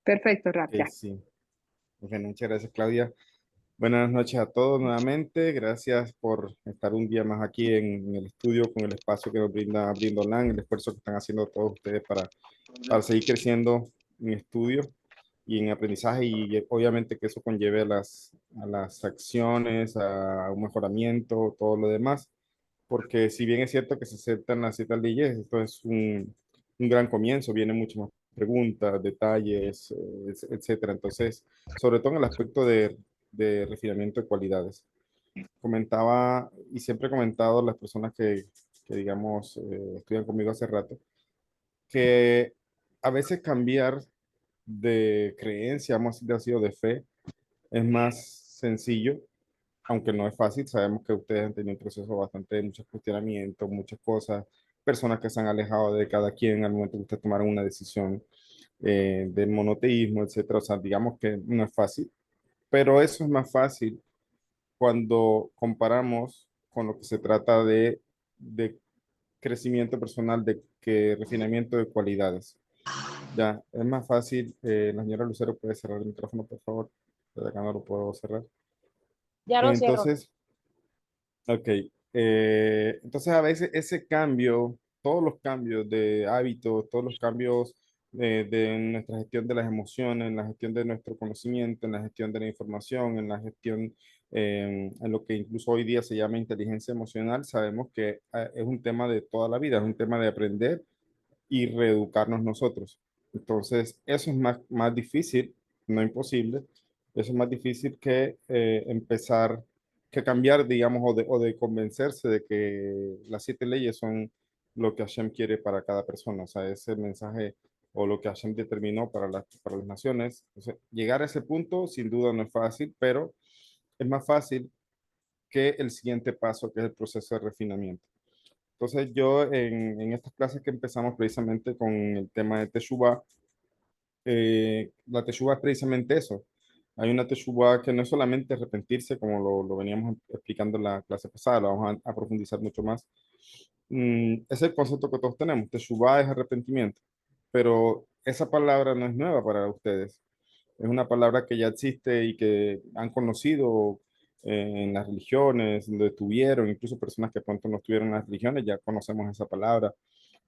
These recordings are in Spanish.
Perfecto, Rap, Ok, ya. sí. Bueno, muchas gracias, Claudia. Buenas noches a todos nuevamente. Gracias por estar un día más aquí en el estudio con el espacio que nos brinda Brindolan, el esfuerzo que están haciendo todos ustedes para seguir creciendo en estudio y en aprendizaje y obviamente que eso conlleve a las acciones, a un mejoramiento, todo lo demás, porque si bien es cierto que se aceptan las ciertas leyes, esto es un gran comienzo, vienen muchas más preguntas, detalles, etcétera. Entonces, sobre todo en el aspecto de refinamiento de cualidades. Comentaba y siempre he comentado a las personas que digamos, estudian conmigo hace rato, que a veces cambiar de creencia, vamos a decir así, o de fe, es más sencillo, aunque no es fácil. Sabemos que ustedes han tenido un proceso bastante de muchos cuestionamientos, muchas cosas, personas que se han alejado de cada quien al momento que ustedes tomaron una decisión del monoteísmo, etcétera. O sea, digamos que no es fácil, pero eso es más fácil cuando comparamos con lo que se trata de crecimiento personal, de que refinamiento de cualidades. Ya, es más fácil. La señora Lucero puede cerrar el micrófono, por favor. Desde acá no lo puedo cerrar. Ya lo cierro. Entonces, ok. Entonces, a veces ese cambio, todos los cambios de hábitos, todos los cambios de nuestra gestión de las emociones, en la gestión de nuestro conocimiento, en la gestión de la información, en la gestión, en lo que incluso hoy día se llama inteligencia emocional, sabemos que es un tema de toda la vida, es un tema de aprender y reeducarnos nosotros. Entonces, eso es más difícil, no imposible, eso es más difícil que empezar, que cambiar, digamos, o de convencerse de que las siete leyes son lo que Hashem quiere para cada persona, o sea, ese mensaje o lo que Hashem determinó para las naciones. Entonces, llegar a ese punto, sin duda, no es fácil, pero es más fácil que el siguiente paso, que es el proceso de refinamiento. Entonces yo en estas clases que empezamos precisamente con el tema de Teshuvah, la Teshuvah es precisamente eso. Hay una Teshuvah que no es solamente arrepentirse, como lo veníamos explicando en la clase pasada, lo vamos a profundizar mucho más. Es el concepto que todos tenemos. Teshuvah es arrepentimiento, pero esa palabra no es nueva para ustedes. Es una palabra que ya existe y que han conocido en las religiones, donde estuvieron, incluso personas que pronto no estuvieron en las religiones, ya conocemos esa palabra.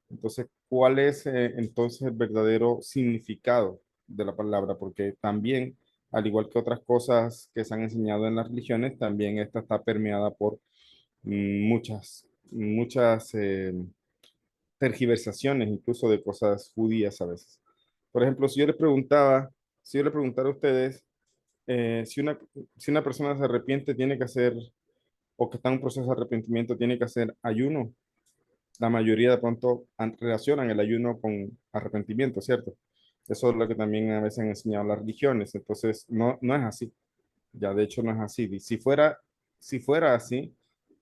Entonces, ¿cuál es entonces el verdadero significado de la palabra? Porque también, al igual que otras cosas que se han enseñado en las religiones, también esta está permeada por muchas tergiversaciones, incluso de cosas judías a veces. Por ejemplo, si yo le preguntara a ustedes, si una persona se arrepiente, tiene que hacer, o que está en un proceso de arrepentimiento, tiene que hacer ayuno. La mayoría de pronto relacionan el ayuno con arrepentimiento, ¿cierto? Eso es lo que también a veces han enseñado las religiones. Entonces, no es así. Ya, de hecho, no es así. Y si fuera así,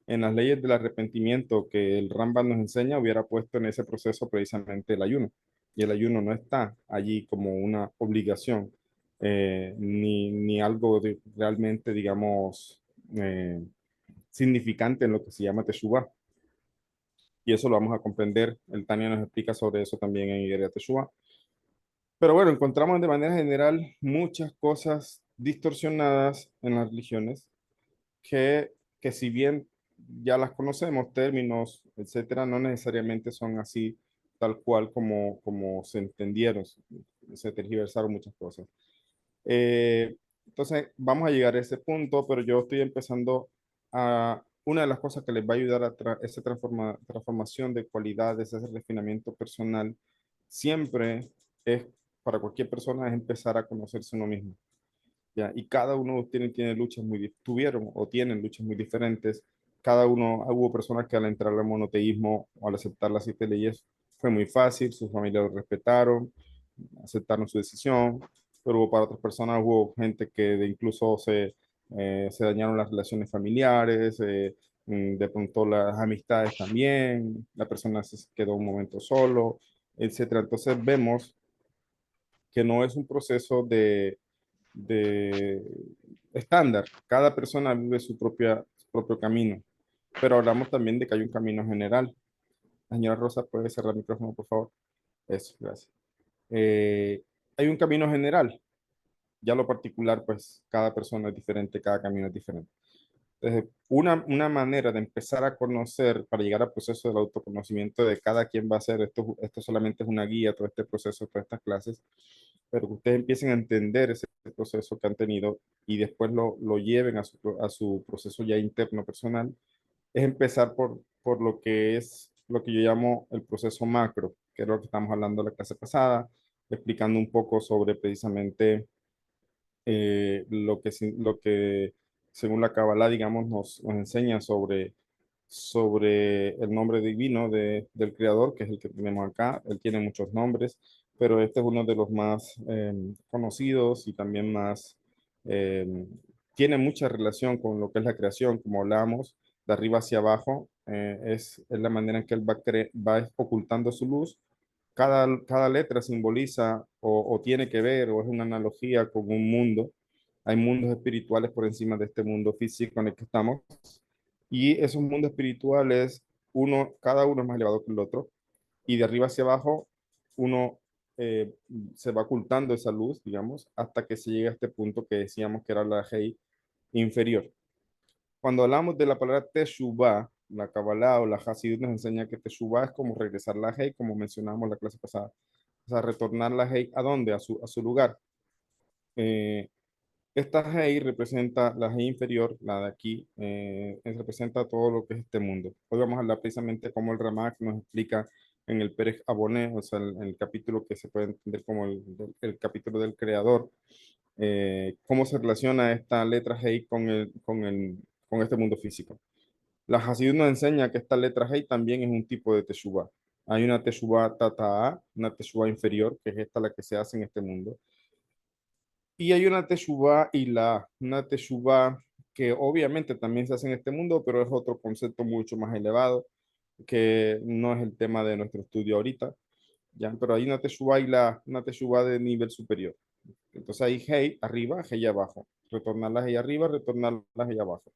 en las leyes del arrepentimiento que el Rambam nos enseña, hubiera puesto en ese proceso precisamente el ayuno. Y el ayuno no está allí como una obligación, ni algo realmente, digamos, significante en lo que se llama Teshuvah. Y eso lo vamos a comprender. El Tania nos explica sobre eso también en Iglesia Teshuvah. Pero bueno, encontramos de manera general muchas cosas distorsionadas en las religiones que si bien ya las conocemos, términos, etcétera, no necesariamente son así tal cual como se entendieron, se tergiversaron muchas cosas. Entonces, vamos a llegar a ese punto, pero yo estoy empezando a... Una de las cosas que les va a ayudar a esa transformación de cualidades, ese refinamiento personal, siempre es, para cualquier persona, es empezar a conocerse uno mismo. ¿Ya? Y cada uno tiene luchas tuvieron o tienen luchas muy diferentes. Cada uno, hubo personas que al entrar al monoteísmo o al aceptar las siete leyes fue muy fácil, sus familias lo respetaron, aceptaron su decisión, pero hubo para otras personas, hubo gente que incluso se dañaron las relaciones familiares, de pronto las amistades también, la persona se quedó un momento solo, etcétera. Entonces vemos que no es un proceso de estándar. Cada persona vive su propio camino, pero hablamos también de que hay un camino general. La señora Rosa, ¿puede cerrar el micrófono, por favor? Eso, gracias. hay un camino general. Ya lo particular, pues cada persona es diferente, cada camino es diferente. Entonces, una manera de empezar a conocer para llegar al proceso del autoconocimiento de cada quien va a ser, esto solamente es una guía, todo este proceso, todas estas clases, pero que ustedes empiecen a entender ese proceso que han tenido y después lo lleven a su proceso ya interno personal, es empezar por lo que es lo que yo llamo el proceso macro, que es lo que estamos hablando la clase pasada, explicando un poco sobre precisamente lo que según la Kabbalah, digamos, nos enseña sobre el nombre divino del Creador, que es el que tenemos acá. Él tiene muchos nombres, pero este es uno de los más conocidos y también más, eh, tiene mucha relación con lo que es la creación, como hablamos, de arriba hacia abajo. Es la manera en que él va ocultando su luz. Cada letra simboliza o tiene que ver o es una analogía con un mundo. Hay mundos espirituales por encima de este mundo físico en el que estamos. Y esos mundos espirituales, cada uno es más elevado que el otro. Y de arriba hacia abajo, uno eh, se va ocultando esa luz, digamos, hasta que se llega a este punto que decíamos que era la Hei inferior. Cuando hablamos de la palabra Teshuvah, la Kabbalah o la Hasidut nos enseña que Teshuvah es como regresar la Hei, como mencionamos en la clase pasada. O sea, retornar la Hei ¿a dónde? A su lugar. Eh, Esta Hei representa la Hei inferior, la de aquí, representa todo lo que es este mundo. Hoy vamos a hablar precisamente cómo el Ramak nos explica en el Perej Aboné, o sea, el capítulo que se puede entender como el capítulo del creador, cómo se relaciona esta letra Hei con este mundo físico. La Hasidut nos enseña que esta letra Hei también es un tipo de Teshuvah. Hay una Teshuvah Tata'a, una Teshuvah inferior, que es esta la que se hace en este mundo. Y hay una Teshuvah y una Teshuvah que obviamente también se hace en este mundo, pero es otro concepto mucho más elevado, que no es el tema de nuestro estudio ahorita, ¿ya? Pero hay una Teshuvah una Teshuvah de nivel superior. Entonces hay Hei arriba, Hei abajo. Retornar la Hei arriba, retornar la Hei abajo.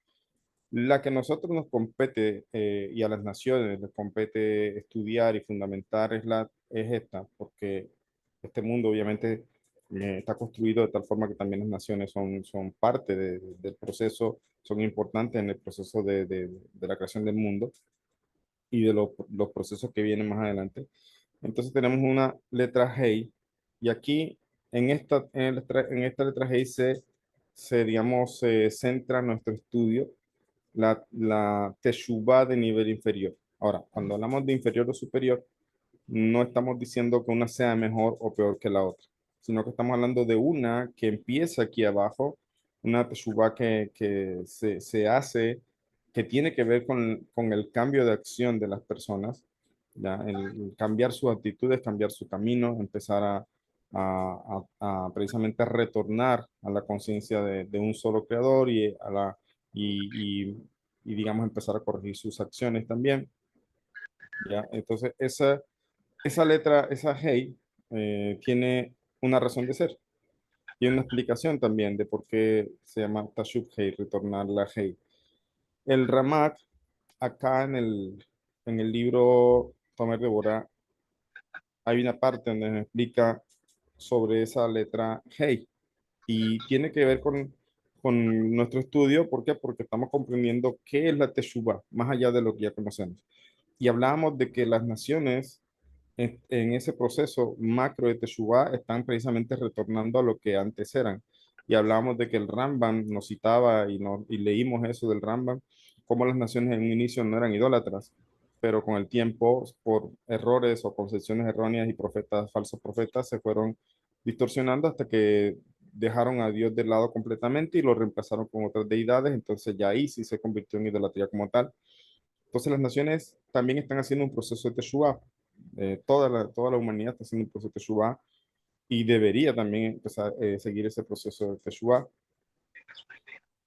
La que a nosotros nos compete y a las naciones les compete estudiar y fundamentar es esta, porque este mundo obviamente está construido de tal forma que también las naciones son parte del proceso, son importantes en el proceso de la creación del mundo y de los procesos que vienen más adelante. Entonces tenemos una letra Hei y aquí en esta letra Hei digamos, se centra nuestro estudio la Teshuvah de nivel inferior. Ahora, cuando hablamos de inferior o superior, no estamos diciendo que una sea mejor o peor que la otra, sino que estamos hablando de una que empieza aquí abajo, una Teshuvah que se hace, que tiene que ver con el cambio de acción de las personas, ¿ya? El cambiar sus actitudes, cambiar su camino, empezar a precisamente retornar a la conciencia de un solo creador y, y, y, digamos, empezar a corregir sus acciones también, ¿ya? Entonces, esa letra, esa Hey, tiene una razón de ser y una explicación también de por qué se llama Tashub Hey, retornar la Hey. El Ramak, acá en el libro Tomer de Borah, hay una parte donde nos explica sobre esa letra Hey y tiene que ver con nuestro estudio. ¿Por qué? Porque estamos comprendiendo qué es la Teshuvah, más allá de lo que ya conocemos. Y hablábamos de que las naciones en ese proceso macro de Teshuvah están precisamente retornando a lo que antes eran. Y hablábamos de que el Rambam nos citaba y leímos eso del Rambam, cómo las naciones en un inicio no eran idólatras, pero con el tiempo, por errores o concepciones erróneas y falsos profetas, se fueron distorsionando hasta que dejaron a Dios de lado completamente y lo reemplazaron con otras deidades. Entonces ya ahí sí se convirtió en idolatría como tal. Entonces las naciones también están haciendo un proceso de Teshuvah. Toda la humanidad está haciendo un proceso de Teshuvah y debería también empezar a seguir ese proceso de Teshuvah.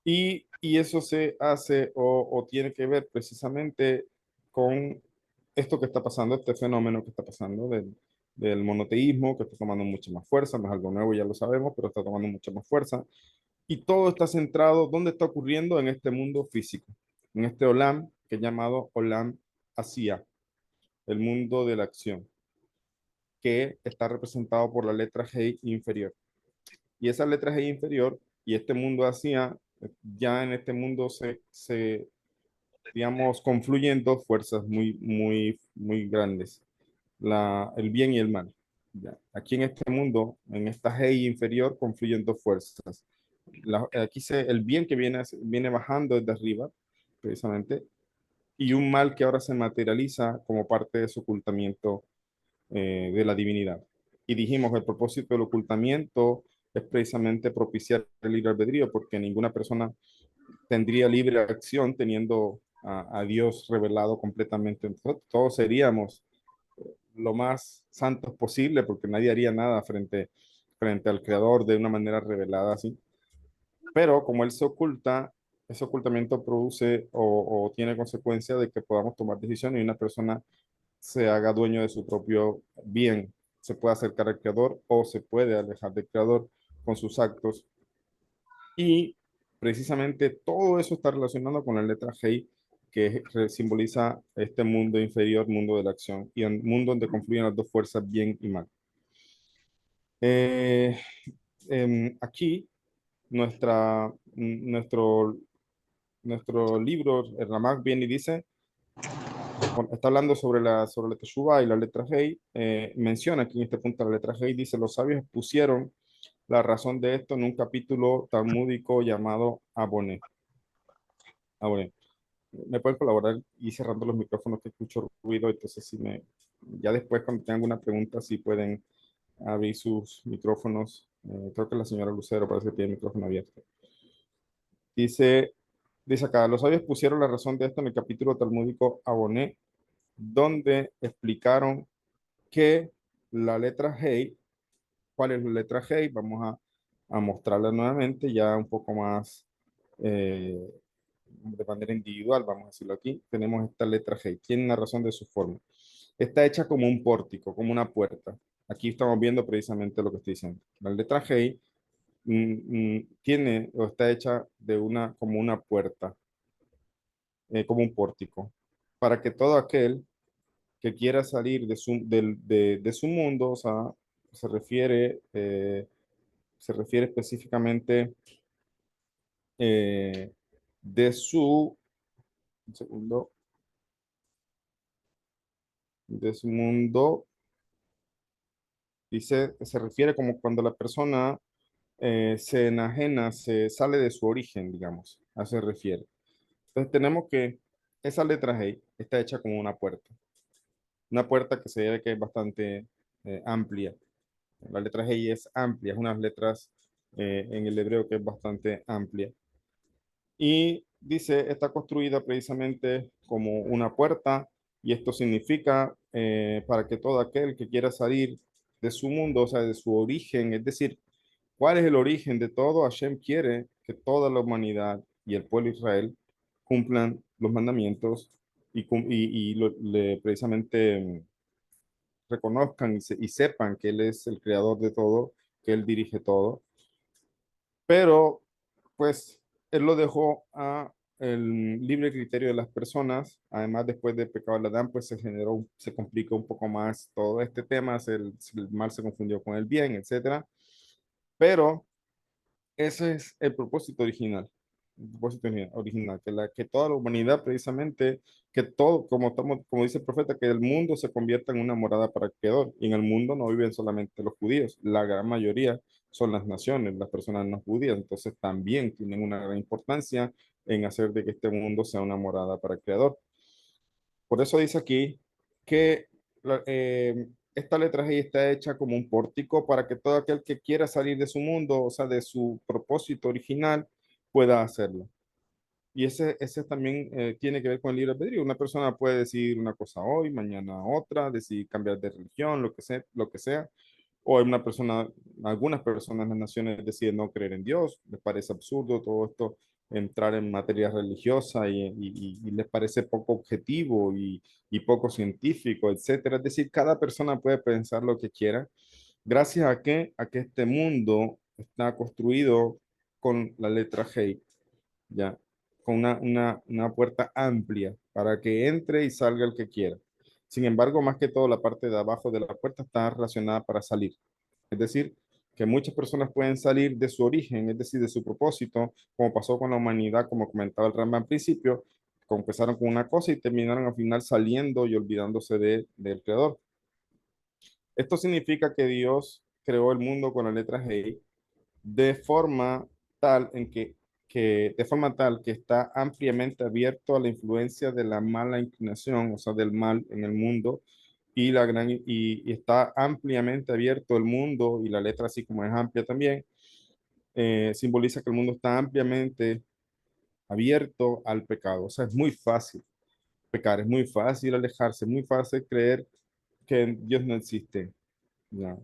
Y eso se hace o tiene que ver precisamente con esto que está pasando, este fenómeno que está pasando del monoteísmo, que está tomando mucha más fuerza, no es algo nuevo, ya lo sabemos, pero está tomando mucha más fuerza. Y todo está centrado, ¿dónde está ocurriendo? En este mundo físico, en este Olam, que es llamado Olam Asia, el mundo de la acción. que está representado por la letra G inferior. Y esa letra G inferior y este mundo hacía, ya en este mundo digamos, confluyen dos fuerzas muy grandes, el bien y el mal. Ya. Aquí en este mundo, en esta G inferior, confluyen dos fuerzas. El bien que viene bajando desde arriba, precisamente, y un mal que ahora se materializa como parte de su ocultamiento de la divinidad. Y dijimos que el propósito del ocultamiento es precisamente propiciar el libre albedrío, porque ninguna persona tendría libre acción teniendo a Dios revelado completamente. Entonces, todos seríamos lo más santos posible, porque nadie haría nada frente al Creador de una manera revelada así. Pero como Él se oculta, ese ocultamiento produce o tiene consecuencia de que podamos tomar decisiones y una persona se haga dueño de su propio bien. Se puede acercar al Creador o se puede alejar del Creador con sus actos. Y precisamente todo eso está relacionado con la letra G, que simboliza este mundo inferior, mundo de la acción, y el mundo donde confluyen las dos fuerzas, bien y mal. Eh, Aquí, nuestro, nuestro libro, el Ramak, viene y dice, bueno, está hablando sobre la Teshuvah y la letra Hei, menciona aquí en este punto la letra Hei, dice, los sabios pusieron la razón de esto en un capítulo talmúdico llamado Aboné. Aboné. ¿Me pueden colaborar y cerrando los micrófonos que escucho ruido? Entonces, ya después cuando tengan alguna pregunta, si pueden abrir sus micrófonos. Creo que la señora Lucero parece que tiene el micrófono abierto. Dice, dice acá, los sabios pusieron la razón de esto en el capítulo talmúdico Aboné, donde explicaron que la letra Hei, ¿cuál es la letra Hei? Vamos a mostrarla nuevamente, ya un poco más de manera individual, vamos a decirlo aquí. Tenemos esta letra Hei, tiene una razón de su forma. Está hecha como un pórtico, como una puerta. Aquí estamos viendo precisamente lo que estoy diciendo. La letra Hei tiene o está hecha como una puerta, como un pórtico, para que todo aquel que quiera salir de su mundo, o sea, se refiere, eh, se refiere específicamente eh, de un segundo, de su mundo, dice, se refiere como cuando la persona se enajena, se sale de su origen, digamos, a eso se refiere. Entonces tenemos que esa letra G está hecha como una puerta que se ve que es bastante amplia. La letra G es amplia, es unas letras en el hebreo que es bastante amplia. Y dice, está construida precisamente como una puerta y esto significa para que todo aquel que quiera salir de su mundo, o sea, de su origen, es decir, ¿cuál es el origen de todo? Hashem quiere que toda la humanidad y el pueblo de Israel cumplan los mandamientos precisamente reconozcan y sepan que Él es el creador de todo, que Él dirige todo. Pero, pues, Él lo dejó a el libre criterio de las personas. Además, después del pecado de Adán, pues se complicó un poco más todo este tema, el mal se confundió con el bien, etcétera. Pero ese es el propósito original. El propósito original, que toda la humanidad precisamente, que todo, como dice el profeta, que el mundo se convierta en una morada para el Creador. Y en el mundo no viven solamente los judíos, la gran mayoría son las naciones, las personas no judías. Entonces también tienen una gran importancia en hacer de que este mundo sea una morada para el Creador. Por eso dice aquí que esta letra G está hecha como un pórtico para que todo aquel que quiera salir de su mundo, o sea, de su propósito original, pueda hacerlo. Y ese también tiene que ver con el libre albedrío. Una persona puede decir una cosa hoy, mañana otra, decidir cambiar de religión, lo que sea. O algunas personas en las naciones deciden no creer en Dios, les parece absurdo todo esto, entrar en materia religiosa y les parece poco objetivo y poco científico, etcétera. Es decir, cada persona puede pensar lo que quiera, gracias a que este mundo está construido con la letra G, ya, con una puerta amplia para que entre y salga el que quiera. Sin embargo, más que todo, la parte de abajo de la puerta está relacionada para salir. Es decir, que muchas personas pueden salir de su origen, es decir, de su propósito, como pasó con la humanidad, como comentaba el Rambam al principio, que empezaron con una cosa y terminaron al final saliendo y olvidándose del Creador. Esto significa que Dios creó el mundo con la letra G de forma tal de forma tal que está ampliamente abierto a la influencia de la mala inclinación, o sea, del mal en el mundo, y está ampliamente abierto el mundo, y la letra así como es amplia también, simboliza que el mundo está ampliamente abierto al pecado. O sea, es muy fácil pecar, es muy fácil alejarse, es muy fácil creer que Dios no existe. Ya.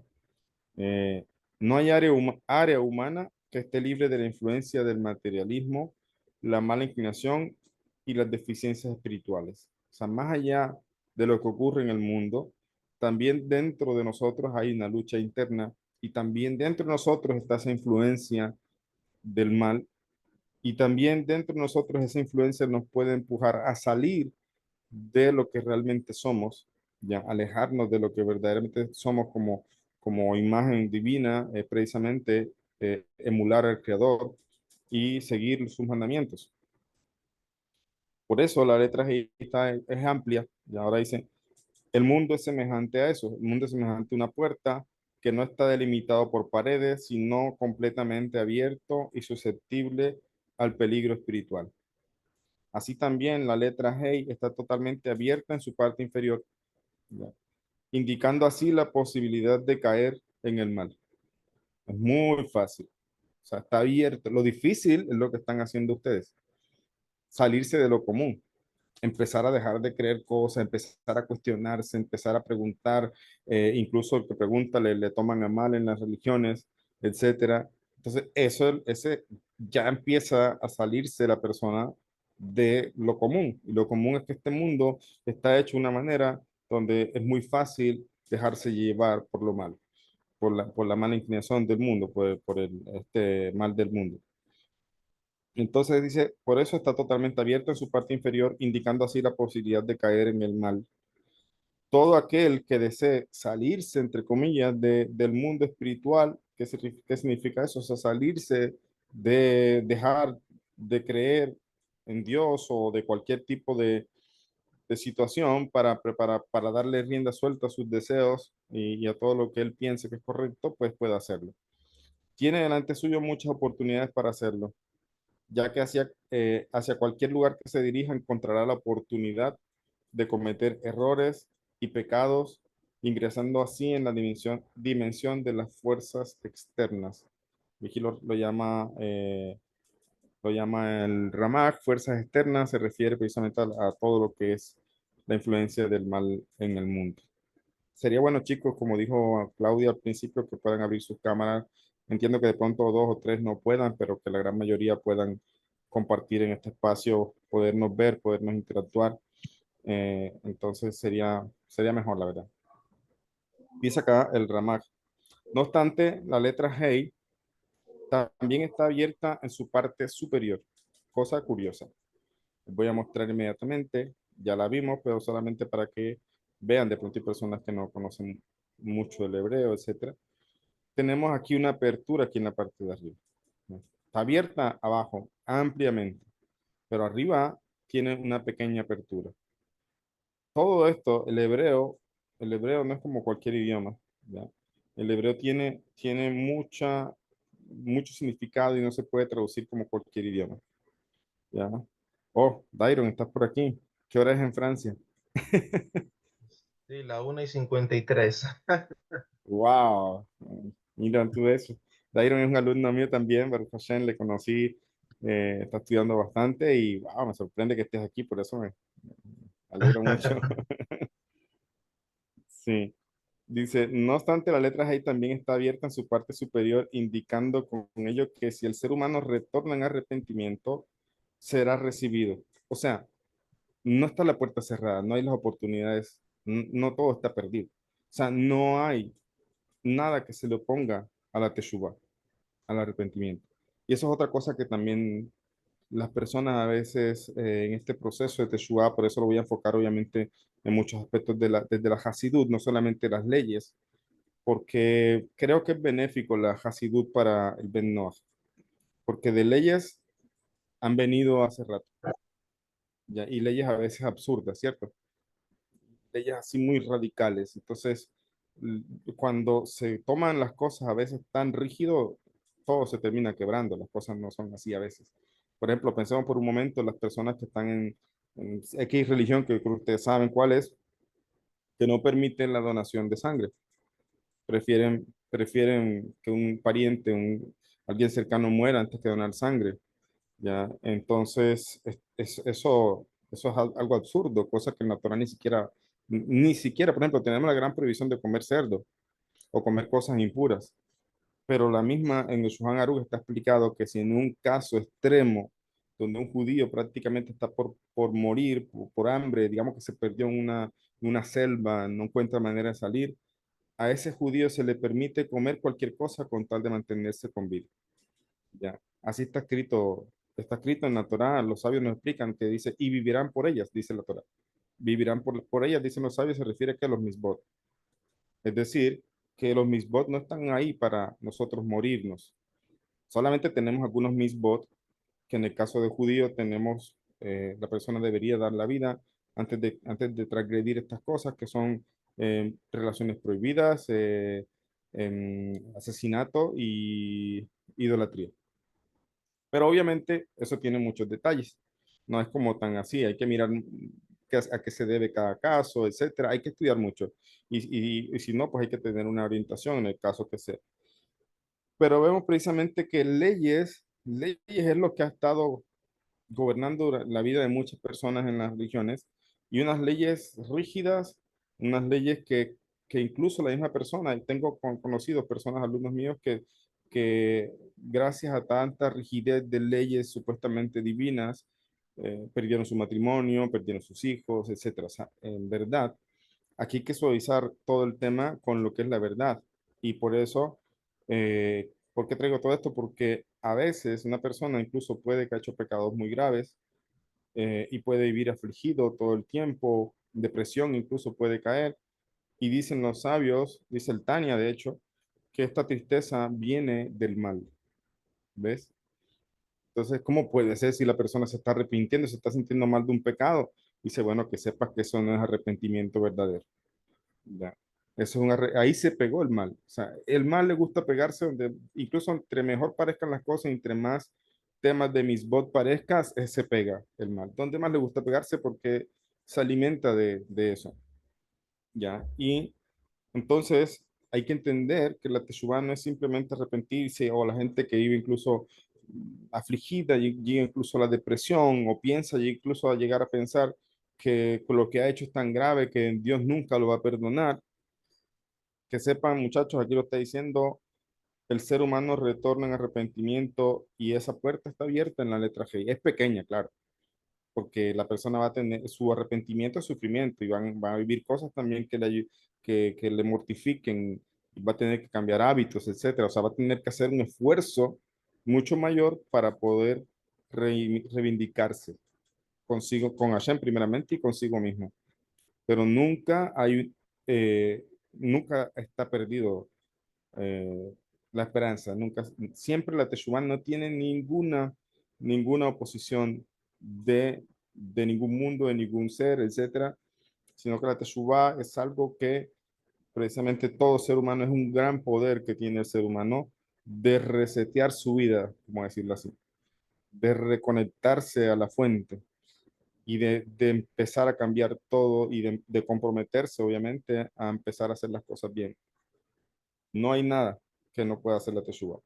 Eh, no hay área humana que esté libre de la influencia del materialismo, la mala inclinación y las deficiencias espirituales. O sea, más allá de lo que ocurre en el mundo, también dentro de nosotros hay una lucha interna y también dentro de nosotros está esa influencia del mal y también dentro de nosotros esa influencia nos puede empujar a salir de lo que realmente somos, ya alejarnos de lo que verdaderamente somos como imagen divina, precisamente emular al Creador y seguir sus mandamientos. Por eso la letra G es amplia y ahora dice, el mundo es semejante a eso, el mundo es semejante a una puerta que no está delimitado por paredes, sino completamente abierto y susceptible al peligro espiritual. Así también la letra G está totalmente abierta en su parte inferior, ¿ya? Indicando así la posibilidad de caer en el mal. Es muy fácil. O sea, está abierto. Lo difícil es lo que están haciendo ustedes. Salirse de lo común, empezar a dejar de creer cosas, empezar a cuestionarse, empezar a preguntar, incluso el que pregunta le toman a mal en las religiones, etcétera. Entonces, ese ya empieza a salirse la persona de lo común. Y lo común es que este mundo está hecho de una manera donde es muy fácil dejarse llevar por lo malo, por la mala inclinación del mundo, por este mal del mundo. Entonces dice, por eso está totalmente abierto en su parte inferior, indicando así la posibilidad de caer en el mal. Todo aquel que desee salirse, entre comillas, del mundo espiritual, ¿qué significa eso? O sea, salirse de dejar de creer en Dios o de cualquier tipo de situación para darle rienda suelta a sus deseos y a todo lo que él piense que es correcto, pues puede hacerlo. Tiene delante suyo muchas oportunidades para hacerlo, ya que hacia cualquier lugar que se dirija encontrará la oportunidad de cometer errores y pecados, ingresando así en la dimensión de las fuerzas externas. Aquí lo llama el Ramak, fuerzas externas, se refiere precisamente a todo lo que es la influencia del mal en el mundo. Sería bueno, chicos, como dijo Claudia al principio, que puedan abrir sus cámaras. Entiendo que de pronto dos o tres no puedan, pero que la gran mayoría puedan compartir en este espacio, podernos ver, podernos interactuar. Entonces sería mejor, la verdad. Dice acá el Ramak. No obstante, la letra Hey también está abierta en su parte superior. Cosa curiosa. Les voy a mostrar inmediatamente. Ya la vimos, pero solamente para que vean. De pronto hay personas que no conocen mucho el hebreo, etcétera. Tenemos aquí una apertura aquí en la parte de arriba. Está abierta abajo, ampliamente, pero arriba tiene una pequeña apertura. Todo esto, el hebreo no es como cualquier idioma, ¿ya? El hebreo tiene mucho significado y no se puede traducir como cualquier idioma, ¿ya? Oh, Dairon, estás por aquí. ¿Qué hora es en Francia? Sí, la 1:53. Wow, mira tú eso. Dairon es un alumno mío también, Baruch Hashem, le conocí, está estudiando bastante y wow, me sorprende que estés aquí, por eso me alegro mucho. Sí, dice, no obstante, la letra G también está abierta en su parte superior, indicando con ello que si el ser humano retorna en arrepentimiento, será recibido. O sea, no está la puerta cerrada, no hay las oportunidades, no todo está perdido. O sea, no hay nada que se le oponga a la teshuva, al arrepentimiento. Y eso es otra cosa que también las personas a veces en este proceso de Teshuvah, por eso lo voy a enfocar obviamente en muchos aspectos desde la Hasidut, no solamente las leyes, porque creo que es benéfico la Hasidut para el Ben Noach, porque de leyes han venido hace rato, ¿ya? Y leyes a veces absurdas, ¿cierto? Leyes así muy radicales. Entonces, cuando se toman las cosas a veces tan rígido, todo se termina quebrando, las cosas no son así a veces. Por ejemplo, pensemos por un momento las personas que están en X religión, que ustedes saben cuál es, que no permiten la donación de sangre. Prefieren que un pariente, alguien cercano muera antes que donar sangre. ¿Ya? Entonces, eso es algo absurdo, cosa que en la Torah ni siquiera, por ejemplo, tenemos la gran prohibición de comer cerdo o comer cosas impuras, pero la misma en el Shulchan Aruch está explicado que si en un caso extremo, donde un judío prácticamente está por morir, por hambre, digamos que se perdió en una selva, no encuentra manera de salir, a ese judío se le permite comer cualquier cosa con tal de mantenerse con vida. Ya, así está escrito en la Torá, los sabios nos explican que dice, y vivirán por ellas, dice la Torá. Vivirán por ellas, dicen los sabios, se refiere que a los misbot. Es decir, que los misbot no están ahí para nosotros morirnos. Solamente tenemos algunos misbot que en el caso de judío tenemos, la persona debería dar la vida antes de transgredir estas cosas que son relaciones prohibidas, asesinato y idolatría. Pero obviamente eso tiene muchos detalles. No es como tan así. Hay que mirar a qué se debe cada caso, etcétera. Hay que estudiar mucho. Y si no, pues hay que tener una orientación en el caso que sea. Pero vemos precisamente que leyes es lo que ha estado gobernando la vida de muchas personas en las religiones y unas leyes rígidas, unas leyes que incluso la misma persona, y tengo conocidos personas, alumnos míos, que gracias a tanta rigidez de leyes supuestamente divinas, perdieron su matrimonio, perdieron sus hijos, etcétera. O sea, en verdad, aquí hay que suavizar todo el tema con lo que es la verdad. Y por eso, ¿por qué traigo todo esto? Porque a veces una persona incluso puede que ha hecho pecados muy graves y puede vivir afligido todo el tiempo, depresión incluso puede caer. Y dicen los sabios, dice el Tania de hecho, que esta tristeza viene del mal. ¿Ves? Entonces, ¿cómo puede ser si la persona se está arrepintiendo, se está sintiendo mal de un pecado? Dice, bueno, que sepas que eso no es arrepentimiento verdadero. Ya. Ahí se pegó el mal. O sea, el mal le gusta pegarse donde, incluso entre mejor parezcan las cosas, entre más temas de misbot parezcas, se pega el mal. ¿Dónde más le gusta pegarse? Porque se alimenta de eso. Ya. Y entonces hay que entender que la teshuvá no es simplemente arrepentirse o la gente que vive incluso afligida, llega incluso a la depresión o piensa, llega incluso a llegar a pensar que lo que ha hecho es tan grave que Dios nunca lo va a perdonar. Que sepan, muchachos, aquí lo está diciendo, el ser humano retorna en arrepentimiento y esa puerta está abierta en la letra G. Es pequeña, claro, porque la persona va a tener su arrepentimiento, sufrimiento y va a vivir cosas también que le mortifiquen, y va a tener que cambiar hábitos, etcétera. O sea, va a tener que hacer un esfuerzo mucho mayor para poder reivindicarse consigo, con Hashem primeramente y consigo mismo. Pero nunca está perdido eh, la esperanza. Siempre la Teshuvah no tiene ninguna oposición de ningún mundo, de ningún ser, etcétera, sino que la Teshuvah es algo que precisamente todo ser humano es un gran poder que tiene el ser humano de resetear su vida, como decirlo así, de reconectarse a la fuente y de empezar a cambiar todo y de comprometerse, obviamente, a empezar a hacer las cosas bien. No hay nada que no pueda hacer la Teshuvah.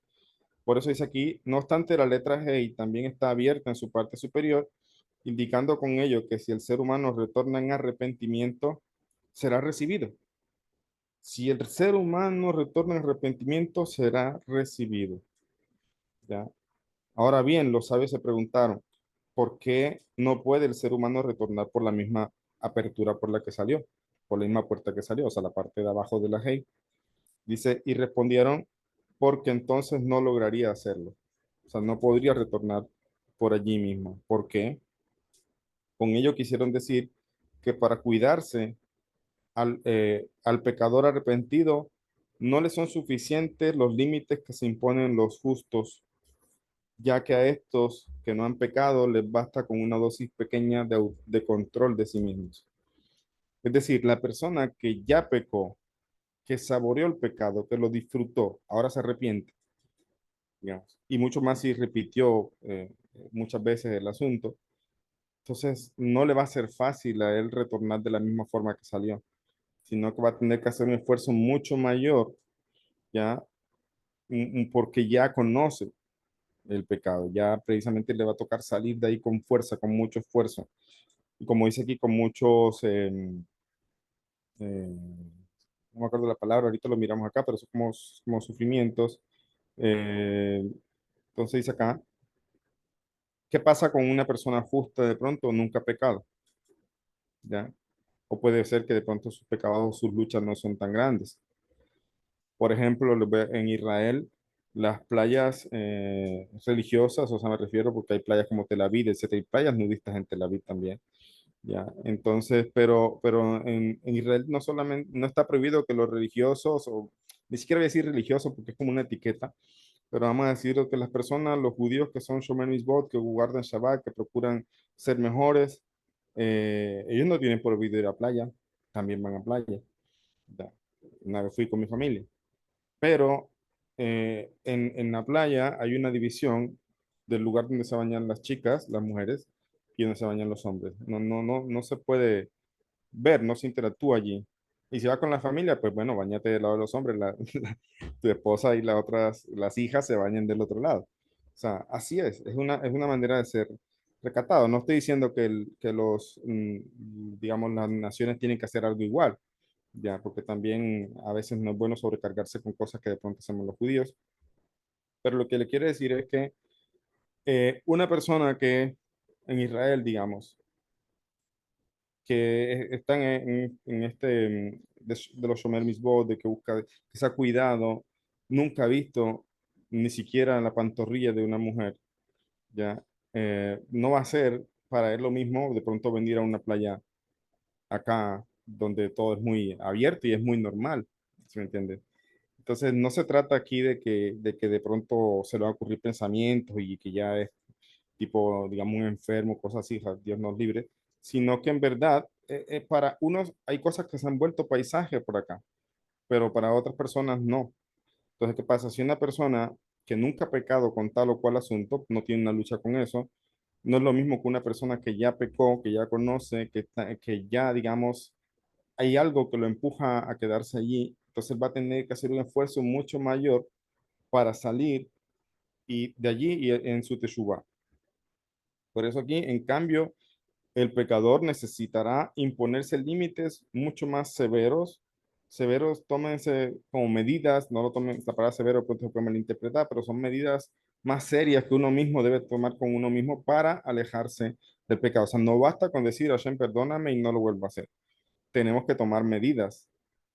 Por eso dice aquí, no obstante, la letra G también está abierta en su parte superior, indicando con ello que si el ser humano retorna en arrepentimiento, será recibido. Si el ser humano retorna en arrepentimiento, será recibido. ¿Ya? Ahora bien, los sabios se preguntaron, ¿por qué no puede el ser humano retornar por la misma apertura por la que salió? Por la misma puerta que salió, o sea, la parte de abajo de la G. Dice, y respondieron, porque entonces no lograría hacerlo. O sea, no podría retornar por allí mismo. ¿Por qué? Con ello quisieron decir que para cuidarse al pecador arrepentido no le son suficientes los límites que se imponen los justos, ya que a estos que no han pecado les basta con una dosis pequeña de control de sí mismos. Es decir, la persona que ya pecó, que saboreó el pecado, que lo disfrutó, ahora se arrepiente, digamos, y mucho más si repitió muchas veces el asunto, entonces no le va a ser fácil a él retornar de la misma forma que salió, sino que va a tener que hacer un esfuerzo mucho mayor, ya, porque ya conoce el pecado, ya precisamente le va a tocar salir de ahí con fuerza, con mucho esfuerzo, y como dice aquí, con muchos, no me acuerdo la palabra, ahorita lo miramos acá, pero son como sufrimientos. Eh, entonces dice acá, ¿qué pasa con una persona justa de pronto? Nunca ha pecado, ¿ya? O puede ser que de pronto sus pecados, sus luchas no son tan grandes. Por ejemplo, en Israel, las playas religiosas, o sea, me refiero porque hay playas como Tel Aviv, etcétera, hay playas nudistas en Tel Aviv también, ¿ya? Entonces, pero en Israel no solamente, no está prohibido que los religiosos, o ni siquiera voy a decir religiosos porque es como una etiqueta, pero vamos a decir que las personas, los judíos que son Shomer Mitzvot, que guardan Shabbat, que procuran ser mejores, ellos no tienen prohibido ir a playa, también van a playa. Ya. Una vez fui con mi familia. Pero en la playa hay una división del lugar donde se bañan las chicas, las mujeres, y donde se bañan los hombres. No se puede ver, no se interactúa allí. Y si vas con la familia, pues bueno, bañate del lado de los hombres, tu esposa y las otras, las hijas se bañan del otro lado. O sea, así es una manera de ser recatado. No estoy diciendo que digamos, las naciones tienen que hacer algo igual, ya, porque también a veces no es bueno sobrecargarse con cosas que de pronto hacemos los judíos. Pero lo que le quiero decir es que una persona que en Israel, digamos, que están en este de los Shomer Mitzvot, de que busca, que se ha cuidado, nunca ha visto ni siquiera la pantorrilla de una mujer, ¿ya? No va a ser para él lo mismo de pronto venir a una playa acá donde todo es muy abierto y es muy normal, ¿sí me entiendes? Entonces, no se trata aquí de que de pronto se le van a ocurrir pensamientos y que ya es tipo, digamos, un enfermo, cosas así, o sea, Dios nos libre, sino que en verdad, para unos hay cosas que se han vuelto paisaje por acá, pero para otras personas no. Entonces, ¿qué pasa? Si una persona que nunca ha pecado con tal o cual asunto, no tiene una lucha con eso, no es lo mismo que una persona que ya pecó, que ya conoce, que ya, digamos, hay algo que lo empuja a quedarse allí, entonces va a tener que hacer un esfuerzo mucho mayor para salir y de allí y en su teshuvá. Por eso aquí, en cambio, el pecador necesitará imponerse límites mucho más severos. Severos, tómense como medidas, no lo tomen, esta palabra severo pues, se puede malinterpretar, pero son medidas más serias que uno mismo debe tomar con uno mismo para alejarse del pecado. O sea, no basta con decir, Hashem, perdóname y no lo vuelvo a hacer. Tenemos que tomar medidas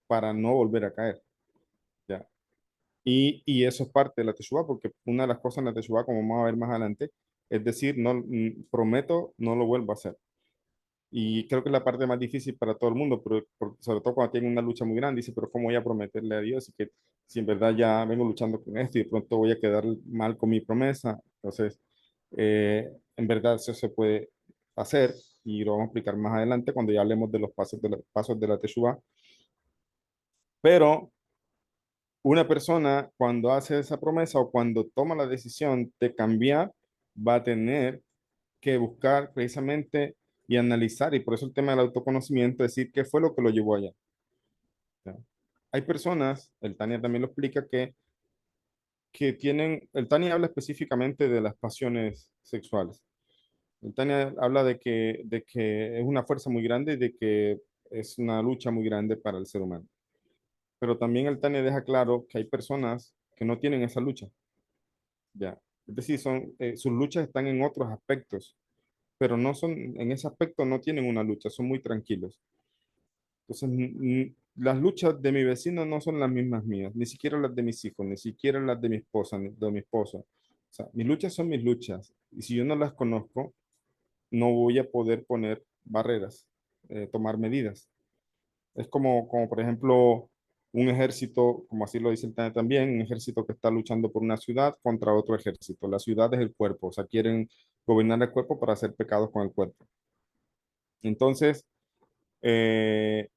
para no volver a caer. ¿Ya? Y eso es parte de la Teshuvah, porque una de las cosas en la Teshuvah, como vamos a ver más adelante, es decir, no, prometo, no lo vuelvo a hacer. Y creo que es la parte más difícil para todo el mundo, pero, sobre todo cuando tienen una lucha muy grande, dice, pero ¿cómo voy a prometerle a Dios? Y que si en verdad ya vengo luchando con esto y de pronto voy a quedar mal con mi promesa. Entonces, en verdad eso se puede hacer y lo vamos a explicar más adelante cuando ya hablemos de los pasos de la Teshuvah. Pero una persona cuando hace esa promesa o cuando toma la decisión de cambiar, va a tener que buscar precisamente y analizar, y por eso el tema del autoconocimiento, decir qué fue lo que lo llevó allá. ¿Ya? Hay personas, el Tania también lo explica, que tienen, el Tania habla específicamente de las pasiones sexuales. El Tania habla de que es una fuerza muy grande y de que es una lucha muy grande para el ser humano. Pero también el Tania deja claro que hay personas que no tienen esa lucha. ¿Ya? Es decir, sus luchas están en otros aspectos, pero no son, en ese aspecto no tienen una lucha, son muy tranquilos. Entonces, las luchas de mi vecino no son las mismas mías, ni siquiera las de mis hijos, ni siquiera las de mi esposa, ni de mi esposo. O sea, mis luchas son mis luchas. Y si yo no las conozco, no voy a poder poner barreras, tomar medidas. Es como, por ejemplo, un ejército, como así lo dice el TANE también, un ejército que está luchando por una ciudad contra otro ejército. La ciudad es el cuerpo, o sea, quieren gobernar el cuerpo para hacer pecados con el cuerpo. Entonces, eh,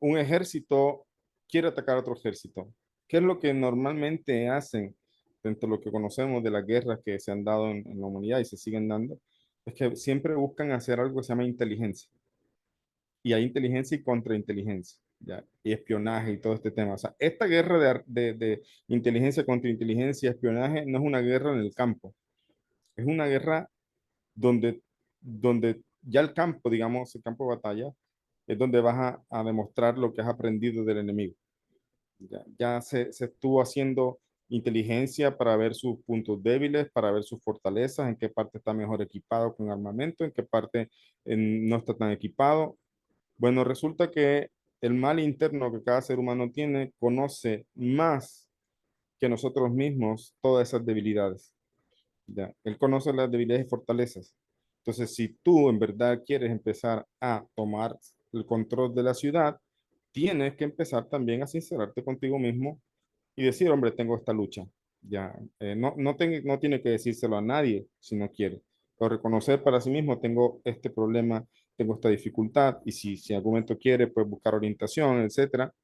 un ejército quiere atacar a otro ejército. ¿Qué es lo que normalmente hacen dentro de lo que conocemos de las guerras que se han dado en la humanidad y se siguen dando? Es que siempre buscan hacer algo que se llama inteligencia. Y hay inteligencia y contrainteligencia, ¿ya? Y espionaje y todo este tema. O sea, esta guerra de inteligencia contra inteligencia, espionaje, no es una guerra en el campo. Es una guerra donde ya el campo, digamos, el campo de batalla, es donde vas a demostrar lo que has aprendido del enemigo. Ya se estuvo haciendo inteligencia para ver sus puntos débiles, para ver sus fortalezas, en qué parte está mejor equipado con armamento, en qué parte no está tan equipado. Bueno, resulta que el mal interno que cada ser humano tiene conoce más que nosotros mismos todas esas debilidades. ¿Ya? Él conoce las debilidades y fortalezas. Entonces, si tú en verdad quieres empezar a tomar el control de la ciudad, tienes que empezar también a sincerarte contigo mismo y decir, hombre, tengo esta lucha. Ya, no tiene que decírselo a nadie si no quiere, pero reconocer para sí mismo, tengo este problema, tengo esta dificultad, y si en algún momento quiere, pues buscar orientación, etcétera,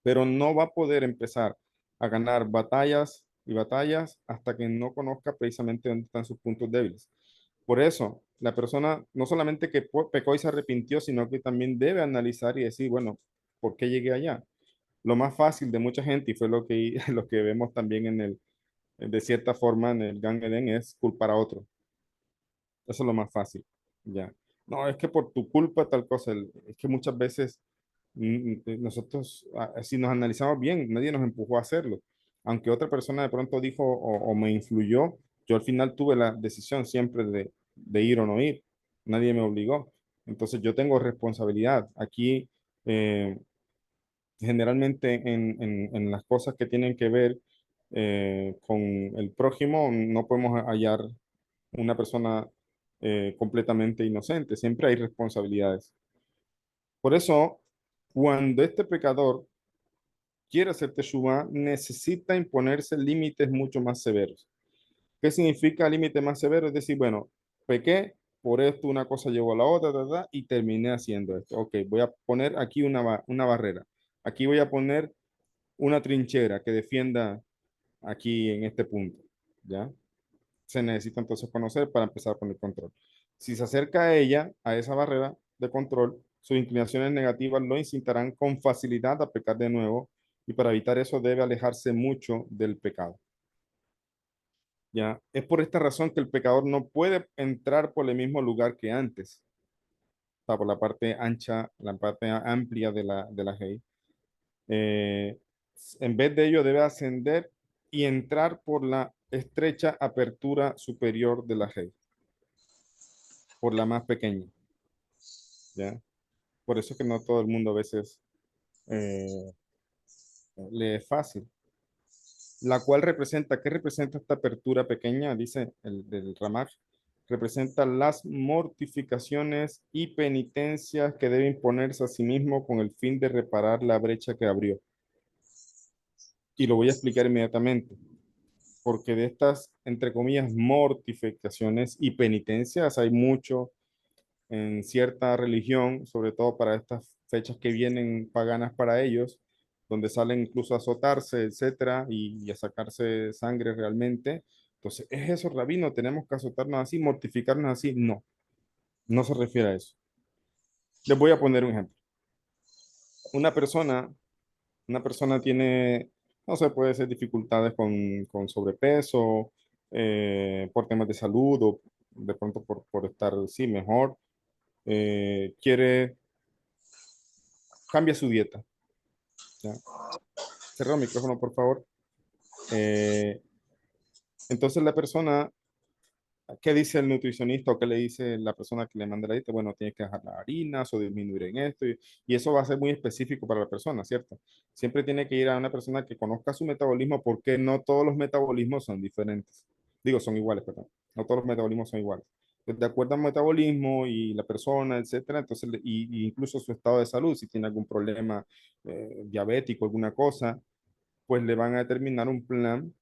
pero no va a poder empezar a ganar batallas y batallas hasta que no conozca precisamente dónde están sus puntos débiles. Por eso, la persona no solamente que pecó y se arrepintió, sino que también debe analizar y decir, bueno, ¿por qué llegué allá? Lo más fácil de mucha gente, y fue lo que, lo que vemos también de cierta forma en el Gang Eden, es culpar a otro. Eso es lo más fácil, ya. No, es que por tu culpa tal cosa, es que muchas veces nosotros, si nos analizamos bien, nadie nos empujó a hacerlo. Aunque otra persona de pronto dijo o me influyó, yo al final tuve la decisión siempre de ir o no ir. Nadie me obligó. Entonces yo tengo responsabilidad. Aquí, generalmente en las cosas que tienen que ver con el prójimo, no podemos hallar una persona completamente inocente. Siempre hay responsabilidades. Por eso, cuando este pecador quiere hacer teshuva, necesita imponerse límites mucho más severos. ¿Qué significa límite más severo? Es decir, bueno, pequé, por esto una cosa llevó a la otra, y terminé haciendo esto. Ok, voy a poner aquí una barrera. Aquí voy a poner una trinchera que defienda aquí en este punto, ¿ya? Se necesita entonces conocer para empezar a poner control. Si se acerca a ella, a esa barrera de control, sus inclinaciones negativas lo incitarán con facilidad a pecar de nuevo, y para evitar eso debe alejarse mucho del pecado. ¿Ya? Es por esta razón que el pecador no puede entrar por el mismo lugar que antes, o sea, por la parte ancha, la parte amplia de la Hey. Eh, en vez de ello, debe ascender y entrar por la estrecha apertura superior de la Hey, por la más pequeña, ¿ya? Por eso es que no todo el mundo a veces eh, le es fácil. La cual representa, ¿qué representa esta apertura pequeña? Dice el del Ramaj, representa las mortificaciones y penitencias que debe imponerse a sí mismo con el fin de reparar la brecha que abrió. Y lo voy a explicar inmediatamente, porque de estas, entre comillas, mortificaciones y penitencias hay mucho en cierta religión, sobre todo para estas fechas que vienen paganas para ellos, donde salen incluso a azotarse, etcétera, y a sacarse sangre realmente. Entonces, ¿es eso, rabino? ¿Tenemos que azotarnos así, mortificarnos así? No, no se refiere a eso. Les voy a poner un ejemplo. Una persona, una persona tiene, no sé, puede ser dificultades con sobrepeso, por temas de salud, o de pronto por estar, sí, mejor. Quiere, cambia su dieta. ¿Ya? Cerra el micrófono, por favor. Eh, entonces la persona, ¿qué dice el nutricionista o qué le dice la persona que le manda la dieta? Bueno, tienes que dejar las harinas o disminuir en esto, y eso va a ser muy específico para la persona, ¿cierto? Siempre tiene que ir a una persona que conozca su metabolismo, porque no todos los metabolismos son diferentes. Digo, son iguales, perdón. No todos los metabolismos son iguales. De acuerdo al metabolismo y la persona, etcétera, entonces, y incluso su estado de salud, si tiene algún problema diabético, alguna cosa, pues le van a determinar un plan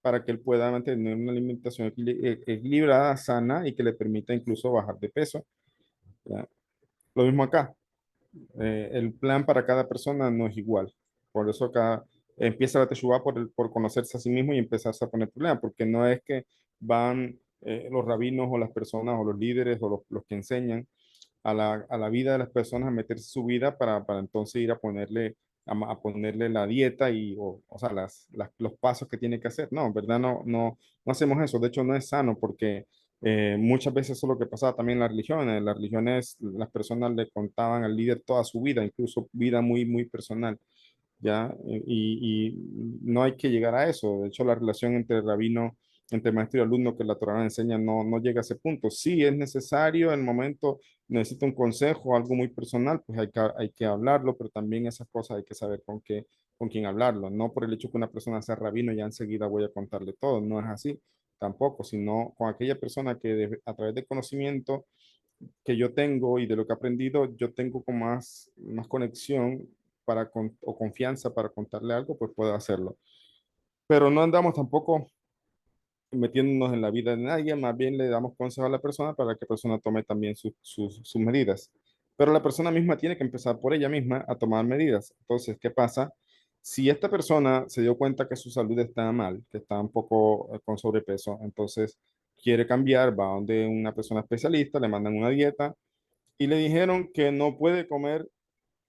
para que él pueda mantener una alimentación equilibrada, sana y que le permita incluso bajar de peso. ¿Ya? Lo mismo acá. El plan para cada persona no es igual. Por eso acá empieza la Teshuvá por conocerse a sí mismo y empezarse a poner problemas, porque no es que van los rabinos o las personas o los líderes o los que enseñan a la vida de las personas a meterse su vida para entonces ir a ponerle, a ponerle la dieta y, o sea, los pasos que tiene que hacer. No, en verdad no hacemos eso. De hecho, no es sano porque muchas veces eso es lo que pasaba también en las religiones. En las religiones las personas le contaban al líder toda su vida, incluso vida muy personal. ¿Ya? Y no hay que llegar a eso. De hecho, la relación entre el rabino, entre maestro y alumno que la Torá nos enseña no llega a ese punto. Sí es necesario, en el momento necesita un consejo, algo muy personal, pues hay que hablarlo, pero también esas cosas hay que saber con quién hablarlo. No por el hecho que una persona sea rabino, ya enseguida voy a contarle todo. No es así tampoco, sino con aquella persona que a través del conocimiento que yo tengo y de lo que he aprendido, yo tengo con más conexión o confianza para contarle algo, pues puedo hacerlo. Pero no andamos tampoco metiéndonos en la vida de nadie, más bien le damos consejo a la persona para que la persona tome también sus medidas. Pero la persona misma tiene que empezar por ella misma a tomar medidas. Entonces, ¿qué pasa? Si esta persona se dio cuenta que su salud está mal, que está un poco con sobrepeso, entonces quiere cambiar, va a donde una persona especialista, le mandan una dieta y le dijeron que no puede comer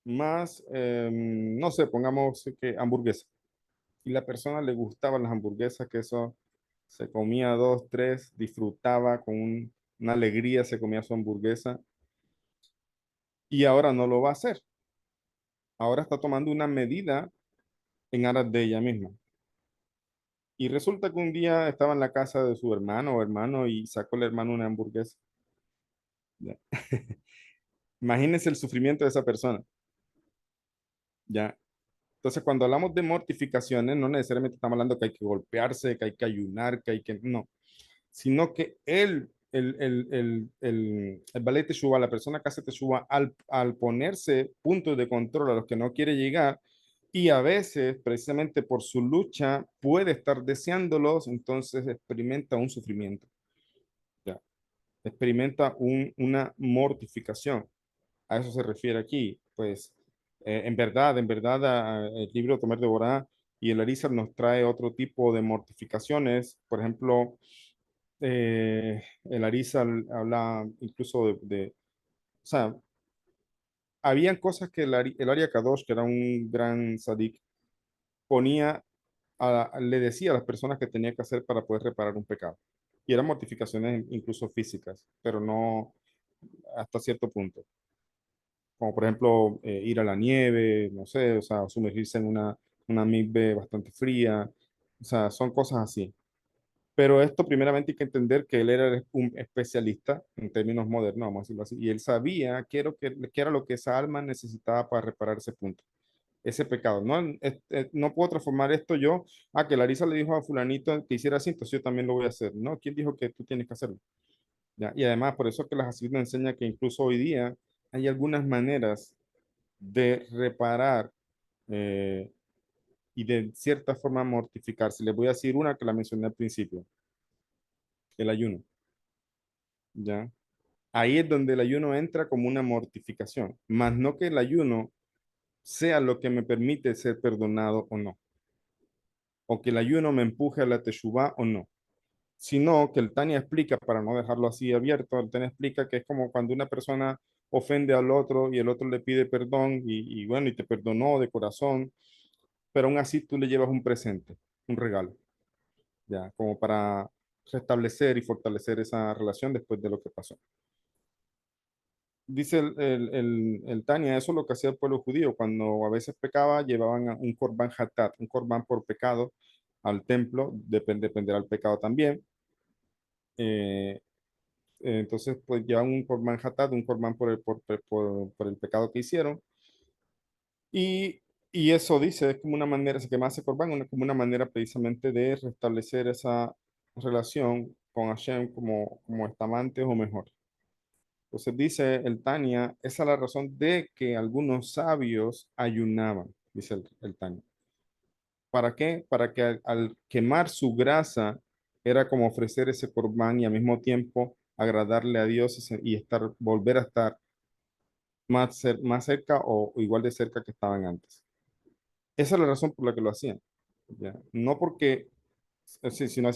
más, no sé, pongamos que hamburguesa. Y la persona le gustaban las hamburguesas, que eso se comía dos, tres, disfrutaba con una alegría, se comía su hamburguesa y ahora no lo va a hacer. Ahora está tomando una medida en aras de ella misma. Y resulta que un día estaba en la casa de su hermano o hermano y sacó el hermano una hamburguesa. Ya. Imagínense el sufrimiento de esa persona. Ya. Entonces, cuando hablamos de mortificaciones, no necesariamente estamos hablando que hay que golpearse, que hay que ayunar, que hay que... No, sino que el Balei Teshuvah, la persona que hace Teshuvah, al ponerse puntos de control a los que no quiere llegar, y a veces, precisamente por su lucha, puede estar deseándolos, entonces experimenta un sufrimiento, ¿ya? Experimenta una mortificación. A eso se refiere aquí. Pues en verdad, el libro Tomer de Borá y el Arizal nos trae otro tipo de mortificaciones. Por ejemplo, el Arizal habla incluso o sea, habían cosas que el Ari Kadosh, que era un gran sadik, ponía, le decía a las personas que tenía que hacer para poder reparar un pecado. Y eran mortificaciones incluso físicas, pero no hasta cierto punto. Como por ejemplo ir a la nieve, no sé, o sea, sumergirse en una mikve bastante fría, o sea, son cosas así. Pero esto primeramente hay que entender que él era un especialista en términos modernos, vamos a decirlo así, y él sabía qué era lo que esa alma necesitaba para reparar ese punto, ese pecado. No, no puedo transformar esto yo, que Larisa le dijo a fulanito que hiciera así, entonces yo también lo voy a hacer. No, ¿quién dijo que tú tienes que hacerlo? ¿Ya? Y además, por eso es que la Hasidut nos enseña que incluso hoy día hay algunas maneras de reparar eh, y de cierta forma mortificarse. Les voy a decir una que la mencioné al principio, el ayuno, ¿ya? Ahí es donde el ayuno entra como una mortificación, más no que el ayuno sea lo que me permite ser perdonado o no, o que el ayuno me empuje a la teshuvá o no, sino que el Tania explica, para no dejarlo así abierto, el Tania explica que es como cuando una persona ofende al otro y el otro le pide perdón y bueno, y te perdonó de corazón, pero aún así tú le llevas un presente, un regalo, ya, como para restablecer y fortalecer esa relación después de lo que pasó. Dice el Tania, eso es lo que hacía el pueblo judío. Cuando a veces pecaba, llevaban un korban hatat, un korban por pecado al templo, dependerá del pecado también. Eh, entonces, pues llevan un korban hatat, un korban por el pecado que hicieron. Y, y eso dice, es como una manera, se quema ese korban, como una manera precisamente de restablecer relación con Hashem como estamantes o mejor. Entonces dice el Tania, esa es la razón de que algunos sabios ayunaban, dice el Tania. ¿Para qué? Para que al quemar su grasa era como ofrecer ese corbán y al mismo tiempo agradarle a Dios y estar, volver a estar más cerca o igual de cerca que estaban antes. Esa es la razón por la que lo hacían. ¿Ya? No porque si no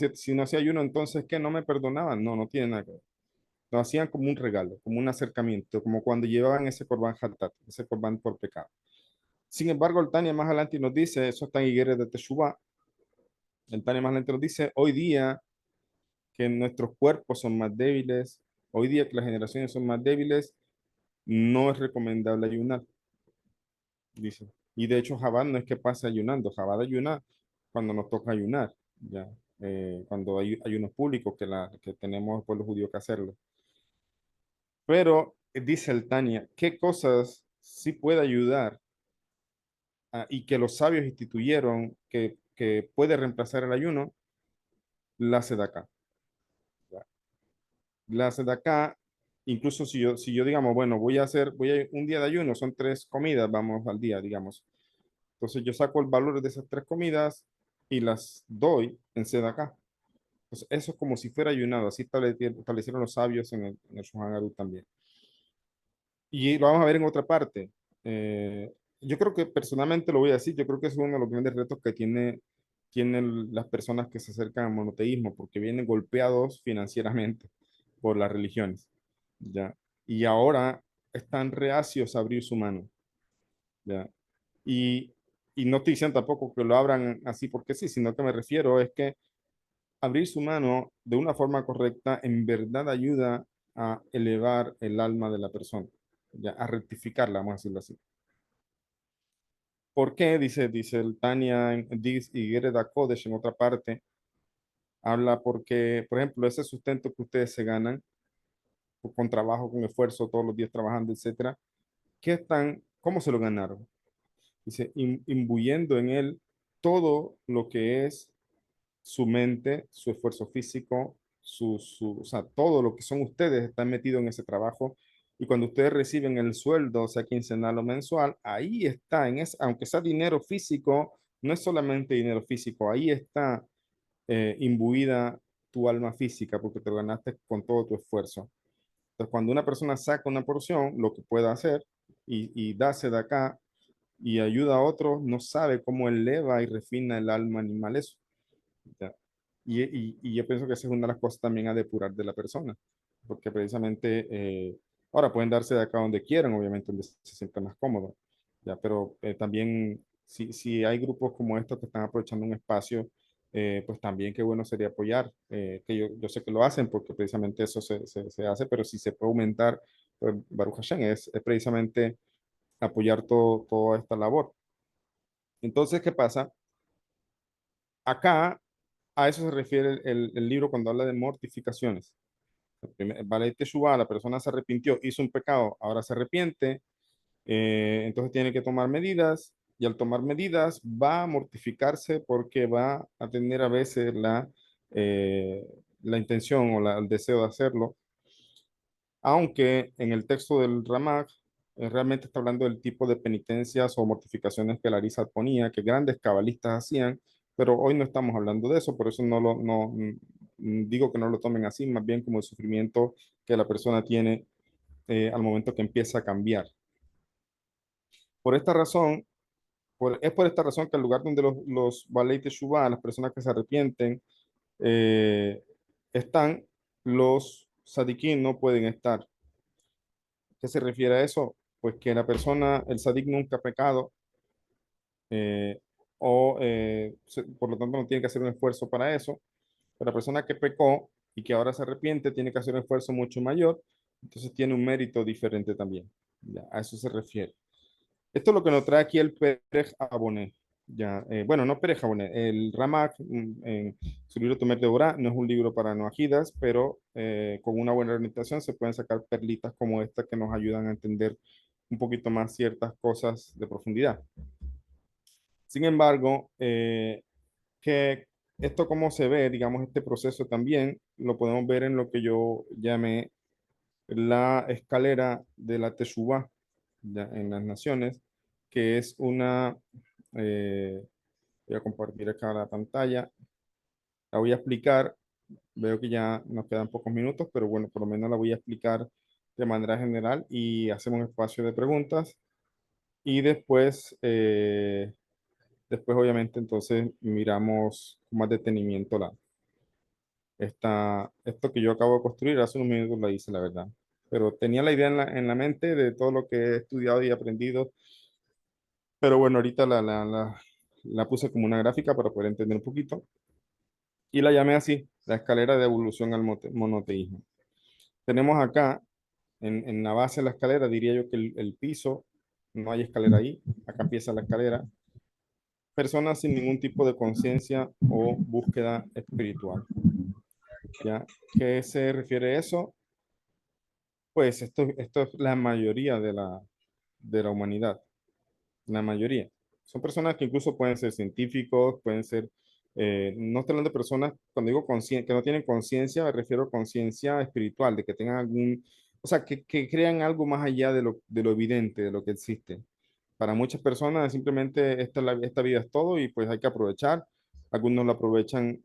hacía ayuno, entonces ¿qué? No me perdonaban. No, no tiene nada que ver. Lo hacían como un regalo, como un acercamiento, como cuando llevaban ese corbán hatat, ese corbán por pecado. Sin embargo, el Tania más adelante nos dice, eso está en Higueras de Teshuvah, el Tania más adelante nos dice, hoy día que nuestros cuerpos son más débiles, hoy día que las generaciones son más débiles, no es recomendable ayunar, dice. Y de hecho, Jabad no es que pase ayunando, Jabad ayuna cuando nos toca ayunar, ya. Cuando hay ayunos públicos que tenemos el pueblo judío que hacerlo. Pero dice el Tania, ¿qué cosas sí puede ayudar y que los sabios instituyeron que puede reemplazar el ayuno? La sedaká. La sedaká, incluso si yo digamos, bueno, voy a un día de ayuno, son 3 comidas, vamos al día, digamos. Entonces yo saco el valor de esas 3 comidas y las doy en sedaká. Entonces eso es como si fuera ayunado, así establecieron los sabios en el Shulchan Aruch también. Y lo vamos a ver en otra parte. Yo creo que personalmente lo voy a decir, yo creo que es uno de los grandes retos que tienen las personas que se acercan al monoteísmo, porque vienen golpeados financieramente por las religiones, ¿ya? Y ahora están reacios a abrir su mano, ¿ya? Y, y no estoy diciendo tampoco que lo abran así porque sí, sino que me refiero es que abrir su mano de una forma correcta en verdad ayuda a elevar el alma de la persona, ya, a rectificarla, vamos a decirlo así. ¿Por qué? Dice el Tania en Dis y Gereda Kodesh en otra parte, habla porque, por ejemplo, ese sustento que ustedes se ganan con trabajo, con esfuerzo, todos los días trabajando, etcétera, ¿cómo se lo ganaron? Dice, imbuyendo en él todo lo que es su mente, su esfuerzo físico, o sea, todo lo que son ustedes están metidos en ese trabajo. Y cuando ustedes reciben el sueldo, o sea, quincenal o mensual, ahí está, aunque sea dinero físico, no es solamente dinero físico, ahí está imbuida tu alma física porque te lo ganaste con todo tu esfuerzo. Entonces, cuando una persona saca una porción, lo que pueda hacer y darse de acá y ayuda a otros, no sabe cómo eleva y refina el alma animal eso. ¿Ya? Y yo pienso que esa es una de las cosas también a depurar de la persona, porque precisamente ahora pueden darse de acá donde quieran, obviamente donde se sientan más cómodos, ya, pero también si hay grupos como estos que están aprovechando un espacio, pues también qué bueno sería apoyar, que yo sé que lo hacen porque precisamente eso se hace, pero si se puede aumentar, pues Baruch Hashem es precisamente apoyar toda esta labor. Entonces, ¿qué pasa? Acá a eso se refiere el libro cuando habla de mortificaciones. Vale, Teshuvah, la persona se arrepintió, hizo un pecado, ahora se arrepiente, entonces tiene que tomar medidas y al tomar medidas va a mortificarse porque va a tener a veces la intención o el deseo de hacerlo, aunque en el texto del Ramak realmente está hablando del tipo de penitencias o mortificaciones que Larisa ponía, que grandes cabalistas hacían, pero hoy no estamos hablando de eso, por eso digo que no lo tomen así, más bien como el sufrimiento que la persona tiene al momento que empieza a cambiar. Por esta razón, es por esta razón que el lugar donde los Balei Teshuvah, las personas que se arrepienten, eh, están, los sadiquín no pueden estar. ¿Qué se refiere a eso? Pues que la persona, el sadik nunca ha pecado, eh, por lo tanto no tiene que hacer un esfuerzo para eso, pero la persona que pecó y que ahora se arrepiente tiene que hacer un esfuerzo mucho mayor, entonces tiene un mérito diferente también. Ya, a eso se refiere. Esto es lo que nos trae aquí el Perej Aboné. Ya, bueno, no Perej Aboné, el Ramak en su libro Tomer de Orá no es un libro para noajidas, pero con una buena orientación se pueden sacar perlitas como esta que nos ayudan a entender un poquito más ciertas cosas de profundidad. Sin embargo, ¿qué esto cómo se ve, digamos, este proceso también lo podemos ver en lo que yo llamé la escalera de la Teshuvá en las naciones, que es una, eh, voy a compartir acá la pantalla, la voy a explicar, veo que ya nos quedan pocos minutos, pero bueno, por lo menos la voy a explicar de manera general y hacemos un espacio de preguntas y después, después obviamente entonces miramos con más detenimiento esto que yo acabo de construir, hace unos minutos la hice, la verdad. Pero tenía la idea en la mente de todo lo que he estudiado y aprendido. Pero bueno, ahorita la puse como una gráfica para poder entender un poquito. Y la llamé así, la escalera de evolución al monoteísmo. Tenemos acá, en la base de la escalera, diría yo que el piso, no hay escalera ahí. Acá empieza la escalera. Personas sin ningún tipo de conciencia o búsqueda espiritual. ¿Ya? ¿Qué se refiere a eso? Pues esto es la mayoría de la humanidad, la mayoría. Son personas que incluso pueden ser científicos, pueden ser, no estoy hablando de personas, cuando digo que no tienen conciencia, me refiero a conciencia espiritual, de que tengan algún, o sea, que crean algo más allá de lo evidente, de lo que existe. Para muchas personas simplemente esta vida es todo y pues hay que aprovechar. Algunos lo aprovechan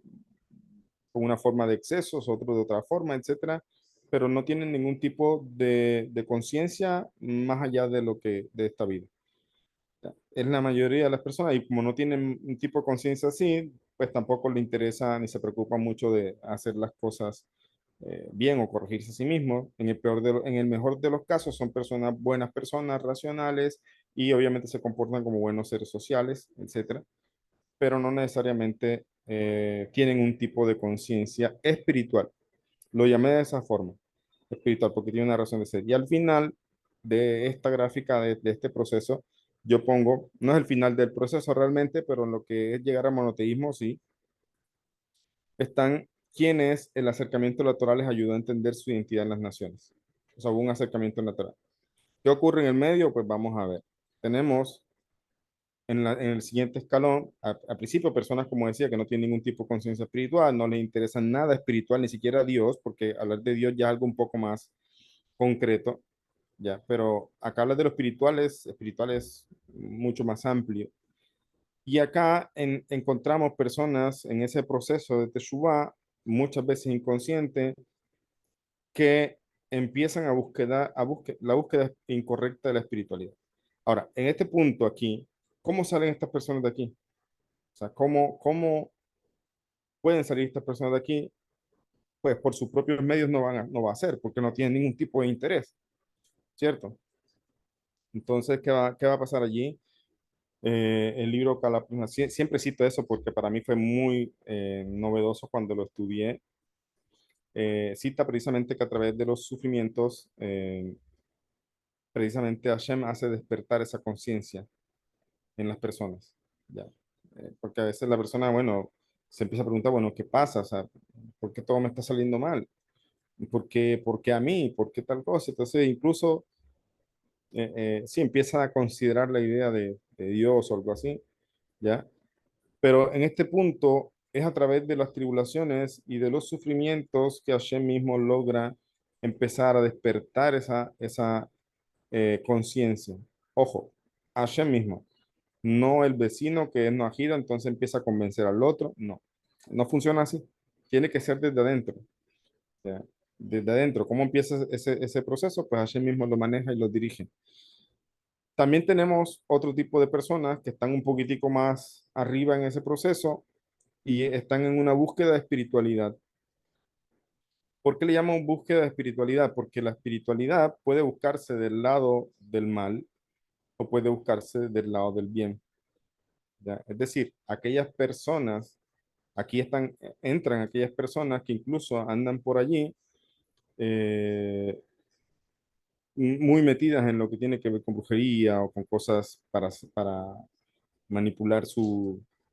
con una forma de excesos, otros de otra forma, etcétera, pero no tienen ningún tipo de conciencia más allá de lo que de esta vida. Es la mayoría de las personas y como no tienen un tipo de conciencia así, pues tampoco le interesa ni se preocupa mucho de hacer las cosas bien o corregirse a sí mismos. En el mejor de los casos son personas buenas personas, racionales y obviamente se comportan como buenos seres sociales, etcétera, pero no necesariamente tienen un tipo de conciencia espiritual. Lo llamé de esa forma, espiritual, porque tiene una razón de ser. Y al final de esta gráfica, de este proceso, yo pongo, no es el final del proceso realmente, pero en lo que es llegar al monoteísmo, sí, están quienes el acercamiento natural les ayuda a entender su identidad en las naciones. O sea, hubo un acercamiento natural. ¿Qué ocurre en el medio? Pues vamos a ver. Tenemos en el siguiente escalón, al principio, personas, como decía, que no tienen ningún tipo de conciencia espiritual, no les interesa nada espiritual, ni siquiera Dios, porque hablar de Dios ya es algo un poco más concreto, ya, pero acá hablar de lo espiritual es mucho más amplio. Y acá encontramos personas en ese proceso de Teshuvah, muchas veces inconsciente, que empiezan la búsqueda incorrecta de la espiritualidad. Ahora, en este punto aquí, ¿cómo salen estas personas de aquí? O sea, ¿cómo pueden salir estas personas de aquí? Pues por sus propios medios no va a ser, porque no tienen ningún tipo de interés, ¿cierto? Entonces, ¿qué va a pasar allí? El libro Calapuna, siempre cito eso porque para mí fue muy novedoso cuando lo estudié. Cita precisamente que a través de los sufrimientos, precisamente Hashem hace despertar esa conciencia en las personas, ¿ya? Porque a veces la persona, bueno, se empieza a preguntar, bueno, ¿qué pasa? O sea, ¿por qué todo me está saliendo mal? ¿Por qué a mí? ¿Por qué tal cosa? Entonces, incluso, sí, empieza a considerar la idea de Dios o algo así, ¿ya? Pero en este punto es a través de las tribulaciones y de los sufrimientos que Hashem mismo logra empezar a despertar esa conciencia. Ojo, Hashem mismo, no el vecino que es no agida, entonces empieza a convencer al otro. No, no funciona así. Tiene que ser desde adentro. ¿Ya? Desde adentro. ¿Cómo empieza ese proceso? Pues Hashem mismo lo maneja y lo dirige. También tenemos otro tipo de personas que están un poquitico más arriba en ese proceso y están en una búsqueda de espiritualidad. ¿Por qué le llaman búsqueda de espiritualidad? Porque la espiritualidad puede buscarse del lado del mal o puede buscarse del lado del bien. ¿Ya? Es decir, aquellas personas, entran aquellas personas que incluso andan por allí eh, muy metidas en lo que tiene que ver con brujería o con cosas para manipular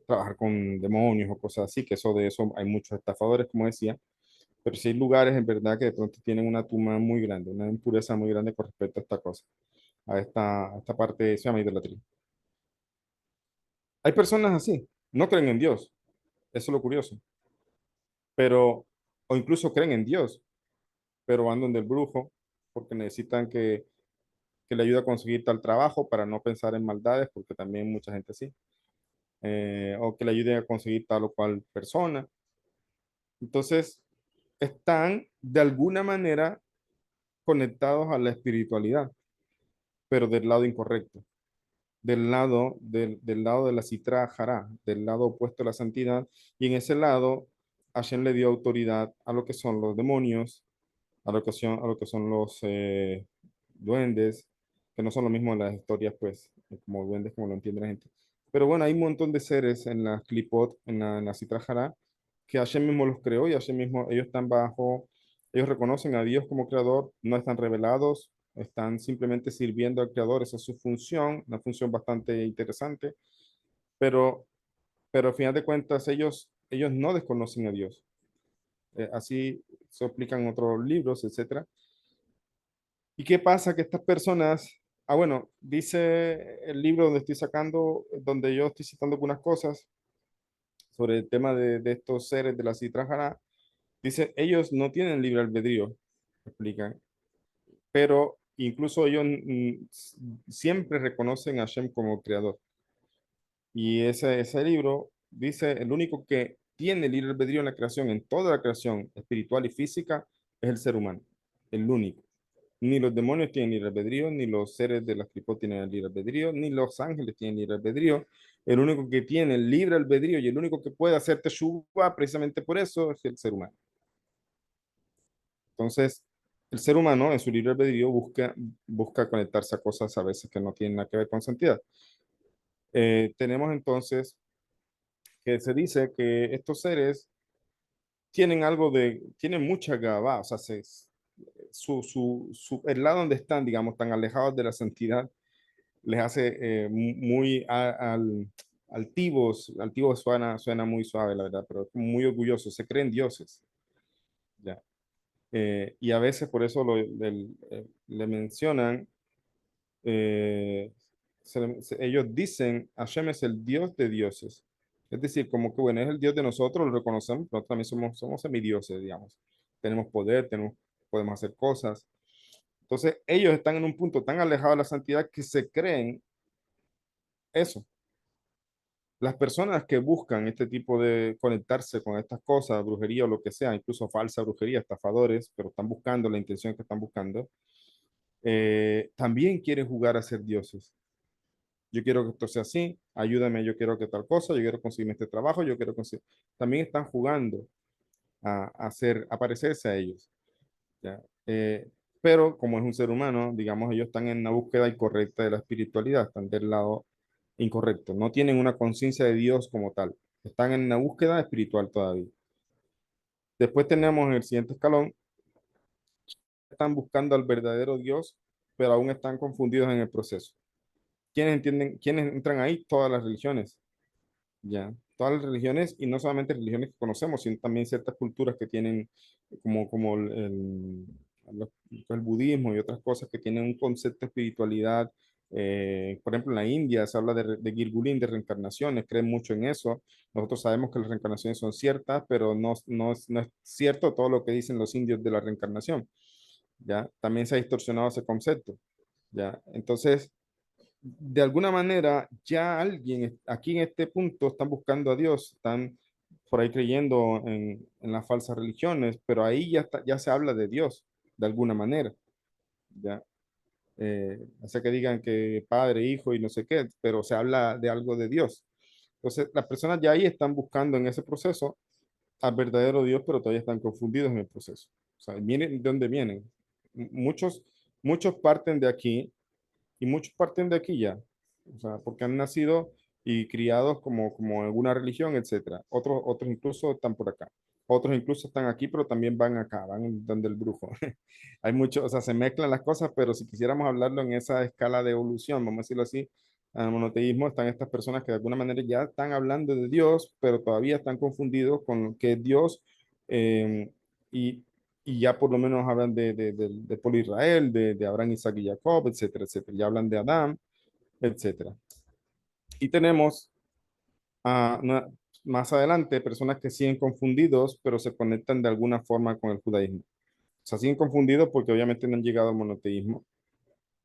trabajar con demonios o cosas así, que de eso hay muchos estafadores, como decía. Pero sí hay lugares en verdad que de pronto tienen una tumba muy grande, una impureza muy grande con respecto a esta cosa, a esta parte se llama idolatría. Hay personas así, no creen en Dios, Eso es lo curioso. Pero, o incluso creen en Dios, pero van donde el brujo porque necesitan que le ayude a conseguir tal trabajo para no pensar en maldades, porque también mucha gente así, o que le ayude a conseguir tal o cual persona. Entonces, están de alguna manera conectados a la espiritualidad, pero del lado incorrecto, del lado de la citra jara, del lado opuesto a la santidad, y en ese lado, Hashem le dio autoridad a lo que son los demonios, a lo que son los duendes, que no son lo mismo en las historias, pues, como duendes, como lo entiende la gente. Pero bueno, hay un montón de seres en la Klipot, en la Sitra Jara, que Hashem mismo los creó y Hashem mismo, ellos están bajo, ellos reconocen a Dios como creador, no están revelados, están simplemente sirviendo al creador, esa es su función, una función bastante interesante, pero, pero al final de cuentas ellos no desconocen a Dios. Así se explican en otros libros, etcétera. ¿Y qué pasa? Que estas personas, bueno, dice el libro donde estoy sacando, donde yo estoy citando algunas cosas sobre el tema de estos seres de la Sitra Jara, dice, ellos no tienen libre albedrío, explican, pero incluso ellos siempre reconocen a Hashem como creador. Y ese libro dice, el único que tiene libre albedrío en la creación, en toda la creación espiritual y física, es el ser humano, el único. Ni los demonios tienen libre albedrío, ni los seres de las Klipot tienen libre albedrío, ni los ángeles tienen libre albedrío. El único que tiene el libre albedrío y el único que puede hacer teshuva precisamente por eso es el ser humano. Entonces, el ser humano en su libre albedrío busca conectarse a cosas a veces que no tienen nada que ver con santidad. Tenemos entonces que se dice que estos seres tienen mucha gabá, o sea, el lado donde están, digamos, tan alejados de la santidad, les hace muy altivos. Altivos suena muy suave, la verdad, pero muy orgullosos, se creen dioses, ¿ya? Y a veces por eso le mencionan, eh, ellos dicen, Hashem es el Dios de dioses. Es decir, como que bueno, es el Dios de nosotros, lo reconocemos, pero también somos semidioses, digamos. Tenemos poder, podemos hacer cosas. Entonces, ellos están en un punto tan alejado de la santidad que se creen eso. Las personas que buscan este tipo de conectarse con estas cosas, brujería o lo que sea, incluso falsa brujería, estafadores, pero están buscando la intención que están buscando, también quieren jugar a ser dioses. Yo quiero que esto sea así, ayúdame, yo quiero que tal cosa, yo quiero conseguir este trabajo, yo quiero conseguir. También están jugando a parecerse a ellos, ¿ya? Pero como es un ser humano, digamos, ellos están en una búsqueda incorrecta de la espiritualidad, están del lado incorrecto, no tienen una conciencia de Dios como tal, están en una búsqueda espiritual todavía. Después tenemos en el siguiente escalón, están buscando al verdadero Dios, pero aún están confundidos en el proceso. ¿Quiénes entienden, quiénes entran ahí? Todas las religiones. Ya, todas las religiones y no solamente religiones que conocemos, sino también ciertas culturas que tienen como el budismo y otras cosas que tienen un concepto de espiritualidad. Por ejemplo, en la India se habla de Gilgulín, de reencarnaciones, creen mucho en eso. Nosotros sabemos que las reencarnaciones son ciertas, pero no es cierto todo lo que dicen los indios de la reencarnación. ¿Ya? También se ha distorsionado ese concepto. ¿Ya? Entonces, de alguna manera ya alguien aquí en este punto están buscando a Dios, están por ahí creyendo en las falsas religiones, pero ahí ya se habla de Dios, de alguna manera, ¿ya? O sea que digan que Padre, Hijo y no sé qué, pero se habla de algo de Dios. Entonces, las personas ya ahí están buscando en ese proceso al verdadero Dios, pero todavía están confundidos en el proceso. O sea, miren de dónde vienen. Muchos parten de aquí y muchos parten de aquí ya, o sea, porque han nacido y criados como en alguna religión, etcétera. Otros incluso están por acá. Otros incluso están aquí, pero también van acá, van donde el brujo. Hay mucho, o sea, se mezclan las cosas, pero si quisiéramos hablarlo en esa escala de evolución, vamos a decirlo así, en el monoteísmo están estas personas que de alguna manera ya están hablando de Dios, pero todavía están confundidos con lo que es Dios, eh, y, y ya por lo menos hablan de pueblo de Israel, de Abraham, Isaac y Jacob, etcétera, etcétera. Ya hablan de Adán, etcétera. Y tenemos, más adelante, personas que siguen confundidos, pero se conectan de alguna forma con el judaísmo. O sea, siguen confundidos porque obviamente no han llegado al monoteísmo,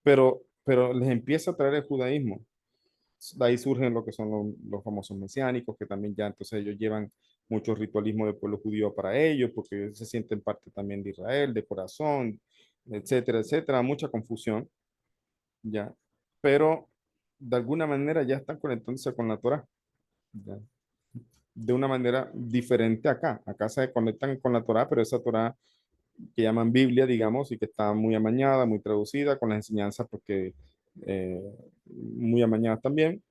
pero les empieza a traer el judaísmo. De ahí surgen lo que son los famosos mesiánicos, que también ya entonces ellos llevan mucho ritualismo del pueblo judío para ellos, porque se sienten parte también de Israel, de corazón, etcétera, etcétera, mucha confusión, ya. Pero de alguna manera ya están conectándose con la Torah, ya. De una manera diferente acá. Acá se conectan con la Torah, pero esa Torah que llaman Biblia, digamos, y que está muy amañada, muy traducida, con las enseñanzas, porque muy amañadas también.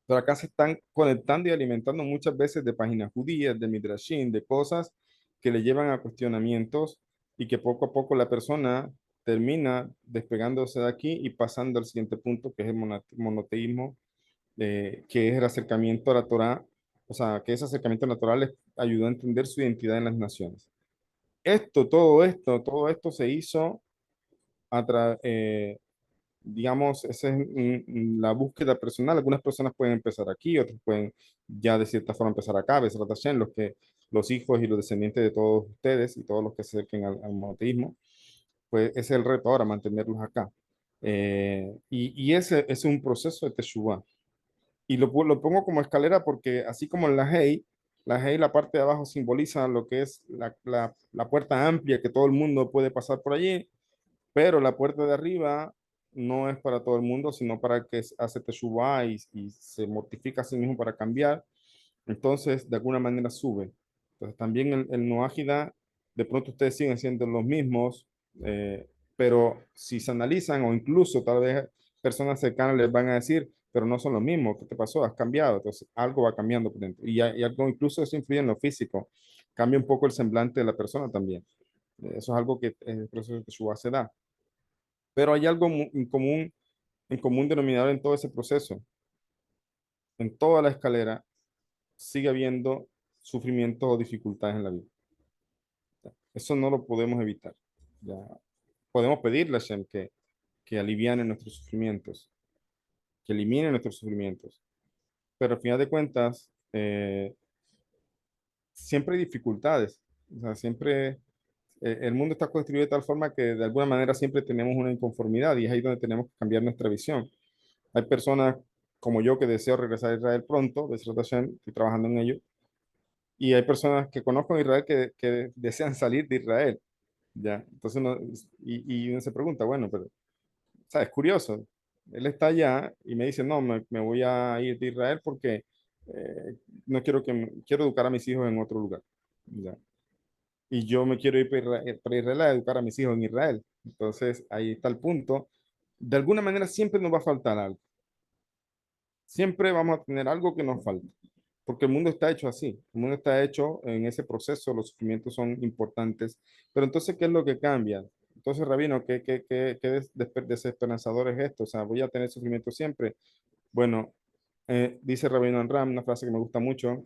Pero acá se están conectando y alimentando muchas veces de páginas judías, de midrashim, de cosas que le llevan a cuestionamientos y que poco a poco la persona termina despegándose de aquí y pasando al siguiente punto, que es el monoteísmo, que es el acercamiento a la Torá, o sea, que ese acercamiento a la Torá les ayudó a entender su identidad en las naciones. Todo esto se hizo a digamos, esa es la búsqueda personal. Algunas personas pueden empezar aquí, otros pueden ya de cierta forma empezar acá, Besrat Hashem, los hijos y los descendientes de todos ustedes y todos los que se acerquen al monoteísmo, pues ese es el reto ahora, mantenerlos acá. Y ese es un proceso de Teshuvah. Y lo pongo como escalera porque así como en la Hey, la parte de abajo simboliza lo que es la puerta amplia que todo el mundo puede pasar por allí, pero la puerta de arriba no es para todo el mundo, sino para el que hace teshuvah y se mortifica a sí mismo para cambiar. Entonces, de alguna manera sube. Entonces, también el Noágida, de pronto ustedes siguen siendo los mismos, eh, pero si se analizan o incluso tal vez personas cercanas les van a decir, pero no son los mismos, ¿qué te pasó? Has cambiado. Entonces, algo va cambiando por dentro. Y algo incluso eso influye en lo físico. Cambia un poco el semblante de la persona también. Eso es algo que en el proceso de Teshuvah se da. Pero hay algo en común denominador en todo ese proceso. En toda la escalera sigue habiendo sufrimientos o dificultades en la vida. Eso no lo podemos evitar. Ya. Podemos pedirle a Hashem que aliviane nuestros sufrimientos, que elimine nuestros sufrimientos. Pero al final de cuentas, siempre hay dificultades. O sea, siempre el mundo está construido de tal forma que de alguna manera siempre tenemos una inconformidad y es ahí donde tenemos que cambiar nuestra visión. Hay personas como yo que deseo regresar a Israel pronto, Besrat Hashem, estoy trabajando en ello, y hay personas que conozco en Israel que desean salir de Israel, ¿ya? Entonces, y uno se pregunta, bueno, pero, ¿sabes? Es curioso. Él está allá y me dice, no, me voy a ir de Israel porque no quiero quiero educar a mis hijos en otro lugar, ¿ya? Y yo me quiero ir para Israel a educar a mis hijos en Israel. Entonces, ahí está el punto. De alguna manera siempre nos va a faltar algo. Siempre vamos a tener algo que nos falta, porque el mundo está hecho así, el mundo está hecho en ese proceso, los sufrimientos son importantes, pero entonces, ¿qué es lo que cambia? Entonces, Rabino, ¿qué desesperanzador es esto? O sea, ¿voy a tener sufrimiento siempre? Bueno, dice Rabino Anram, una frase que me gusta mucho,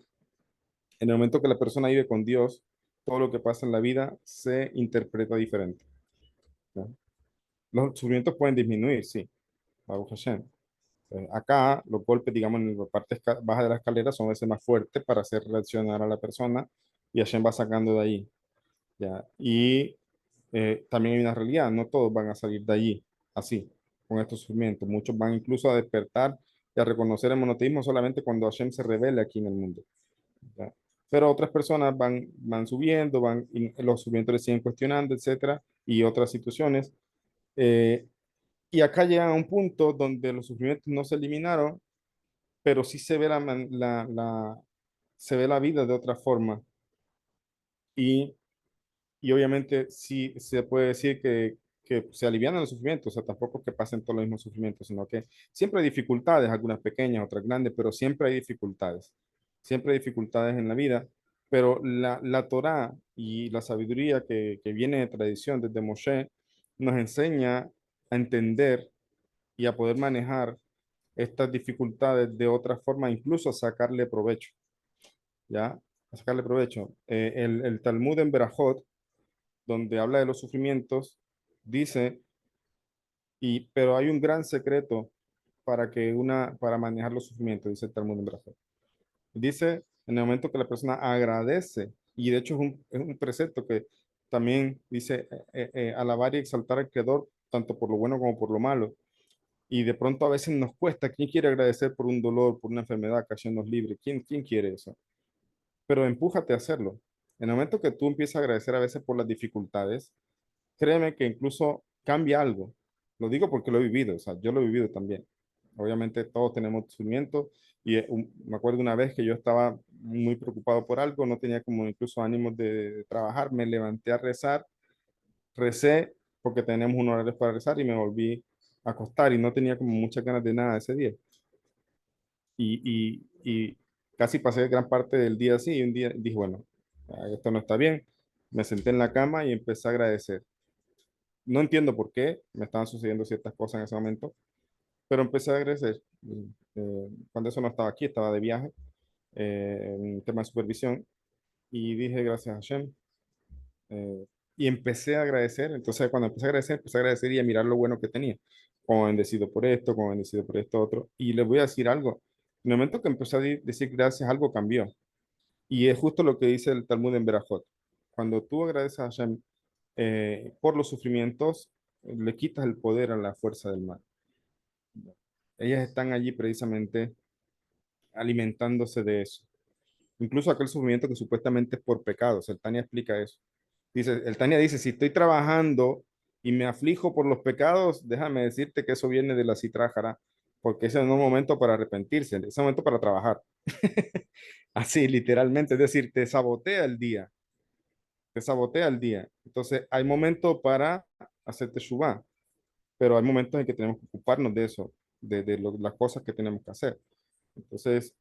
en el momento que la persona vive con Dios, todo lo que pasa en la vida se interpreta diferente, ¿no? Los sufrimientos pueden disminuir, sí, Baruch Hashem. Acá los golpes, digamos, en la parte baja de la escalera son a veces más fuertes para hacer reaccionar a la persona y Hashem va sacando de ahí. ¿Ya? Y también hay una realidad, no todos van a salir de allí así, con estos sufrimientos. Muchos van incluso a despertar y a reconocer el monoteísmo solamente cuando Hashem se revele aquí en el mundo. ¿Ya? Pero otras personas van subiendo, y los sufrimientos les siguen cuestionando, etcétera, y otras situaciones. Eh, y acá llega a un punto donde los sufrimientos no se eliminaron, pero sí se ve se ve la vida de otra forma. Y, y obviamente sí se puede decir que se alivianan los sufrimientos, o sea, tampoco es que pasen todos los mismos sufrimientos, sino que siempre hay dificultades, algunas pequeñas, otras grandes, pero siempre hay dificultades. Siempre hay dificultades en la vida, pero la Torá y la sabiduría que viene de tradición desde Moshe nos enseña a entender y a poder manejar estas dificultades de otra forma, incluso a sacarle provecho, ¿ya? A sacarle provecho. El Talmud en Berajot, donde habla de los sufrimientos, dice, pero hay un gran secreto para manejar los sufrimientos, dice el Talmud en Berajot. Dice En el momento que la persona agradece, y de hecho es un precepto que también dice alabar y exaltar al Creador, tanto por lo bueno como por lo malo. Y de pronto a veces nos cuesta. ¿Quién quiere agradecer por un dolor, por una enfermedad, que nos libre? ¿Quién quiere eso? Pero empújate a hacerlo. En el momento que tú empiezas a agradecer a veces por las dificultades, créeme que incluso cambia algo. Lo digo porque lo he vivido, o sea, yo lo he vivido también. Obviamente todos tenemos sufrimiento y me acuerdo una vez que yo estaba muy preocupado por algo, no tenía como incluso ánimos de trabajar, me levanté a rezar, recé porque tenemos un horario para rezar y me volví a acostar y no tenía como muchas ganas de nada ese día. Y casi pasé gran parte del día así y un día dije, bueno, esto no está bien. Me senté en la cama y empecé a agradecer. No entiendo por qué me estaban sucediendo ciertas cosas en ese momento, pero empecé a agradecer. Cuando eso no estaba aquí, estaba de viaje en tema de supervisión y dije gracias a Hashem. Y empecé a agradecer. Entonces, cuando empecé a agradecer y a mirar lo bueno que tenía. Como bendecido por esto, como bendecido por esto otro. Y les voy a decir algo. En el momento que empecé a decir gracias, algo cambió. Y es justo lo que dice el Talmud en Berajot. Cuando tú agradeces a Hashem por los sufrimientos, le quitas el poder a la fuerza del mal. Ellas están allí precisamente alimentándose de eso. Incluso aquel sufrimiento que supuestamente es por pecados. El Tania explica eso. Dice, el Tania dice, si estoy trabajando y me aflijo por los pecados, déjame decirte que eso viene de la citrájara, porque ese no es un momento para arrepentirse, es un momento para trabajar. Así, literalmente, es decir, te sabotea el día, te sabotea el día. Entonces, hay momentos para hacer teshuvá, pero hay momentos en que tenemos que ocuparnos de eso, de las cosas que tenemos que hacer. Entonces,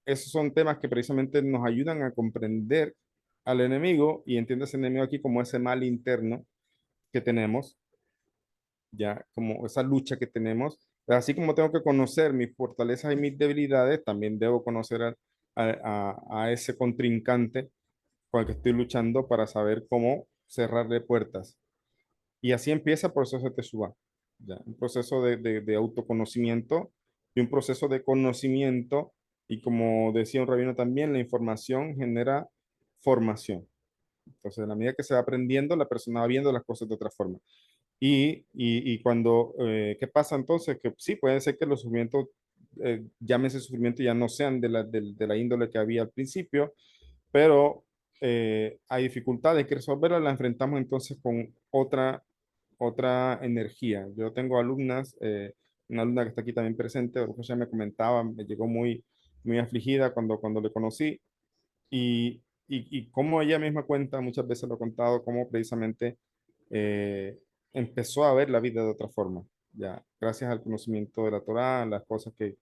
esos son temas que precisamente nos ayudan a comprender al enemigo y entiende ese enemigo aquí como ese mal interno que tenemos, ya como esa lucha que tenemos. Así como tengo que conocer mis fortalezas y mis debilidades, también debo conocer a ese contrincante con el que estoy luchando para saber cómo cerrarle puertas. Y así empieza el proceso de Teshuvah, ¿ya? Un proceso de autoconocimiento y un proceso de conocimiento. Y como decía un rabino también, la información genera formación. Entonces, en la medida que se va aprendiendo, la persona va viendo las cosas de otra forma. Y cuando, ¿qué pasa entonces? Que sí, puede ser que los sufrimientos, llámese sufrimiento, ya no sean de la índole que había al principio, pero hay dificultades que resolverlas, las enfrentamos entonces con otra energía. Yo tengo alumnas, una alumna que está aquí también presente, ya me comentaba, me llegó muy afligida cuando le conocí y como ella misma cuenta, muchas veces lo ha contado, cómo precisamente eh, empezó a ver la vida de otra forma, ya, gracias al conocimiento de la Torá, las cosas que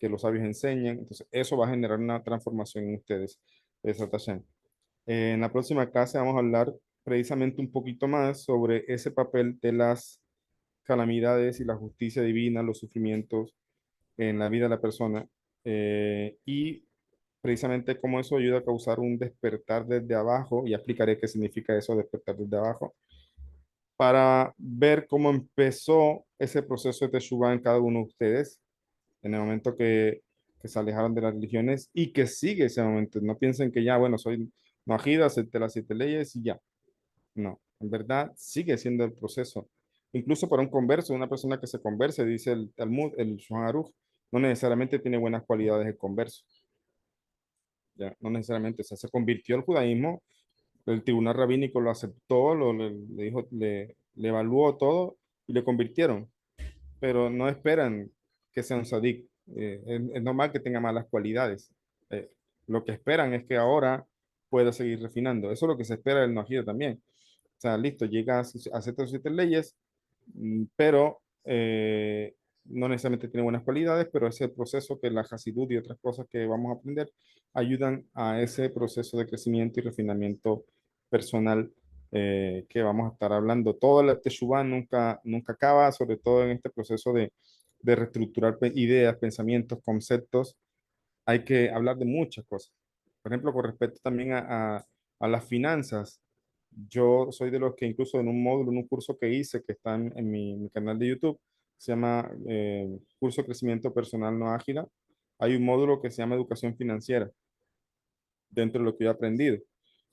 los sabios enseñan. Entonces, eso va a generar una transformación en ustedes. Besat Hashem. En la próxima clase vamos a hablar precisamente un poquito más sobre ese papel de las calamidades y la justicia divina, los sufrimientos en la vida de la persona y precisamente cómo eso ayuda a causar un despertar desde abajo, y explicaré qué significa eso, despertar desde abajo, para ver cómo empezó ese proceso de Teshuvah en cada uno de ustedes en el momento que se alejaron de las religiones y que sigue ese momento. No piensen que ya, bueno, soy Najida, acepté las 7 leyes y ya. No, en verdad sigue siendo el proceso. Incluso para un converso, una persona que se converse, dice el Talmud, el Shulchan Aruch, no necesariamente tiene buenas cualidades el converso. Ya, no necesariamente, o sea, se convirtió al judaísmo, el tribunal rabínico lo aceptó, le dijo, le evaluó todo y le convirtieron, pero no esperan que sea un sadik. Es normal que tenga malas cualidades. Eh, lo que esperan es que ahora pueda seguir refinando. Eso es lo que se espera del Najida también. O sea, listo, llegas, aceptas 7 leyes, pero no necesariamente tiene buenas cualidades, pero ese proceso que la Hasidut y otras cosas que vamos a aprender ayudan a ese proceso de crecimiento y refinamiento personal que vamos a estar hablando. Todo el Teshuvah nunca acaba, sobre todo en este proceso de reestructurar ideas, pensamientos, conceptos. Hay que hablar de muchas cosas. Por ejemplo, con respecto también a las finanzas, yo soy de los que incluso en un módulo, en un curso que hice, que está en mi canal de YouTube, se llama Curso de Crecimiento Personal No Ágil, hay un módulo que se llama educación financiera dentro de lo que yo he aprendido.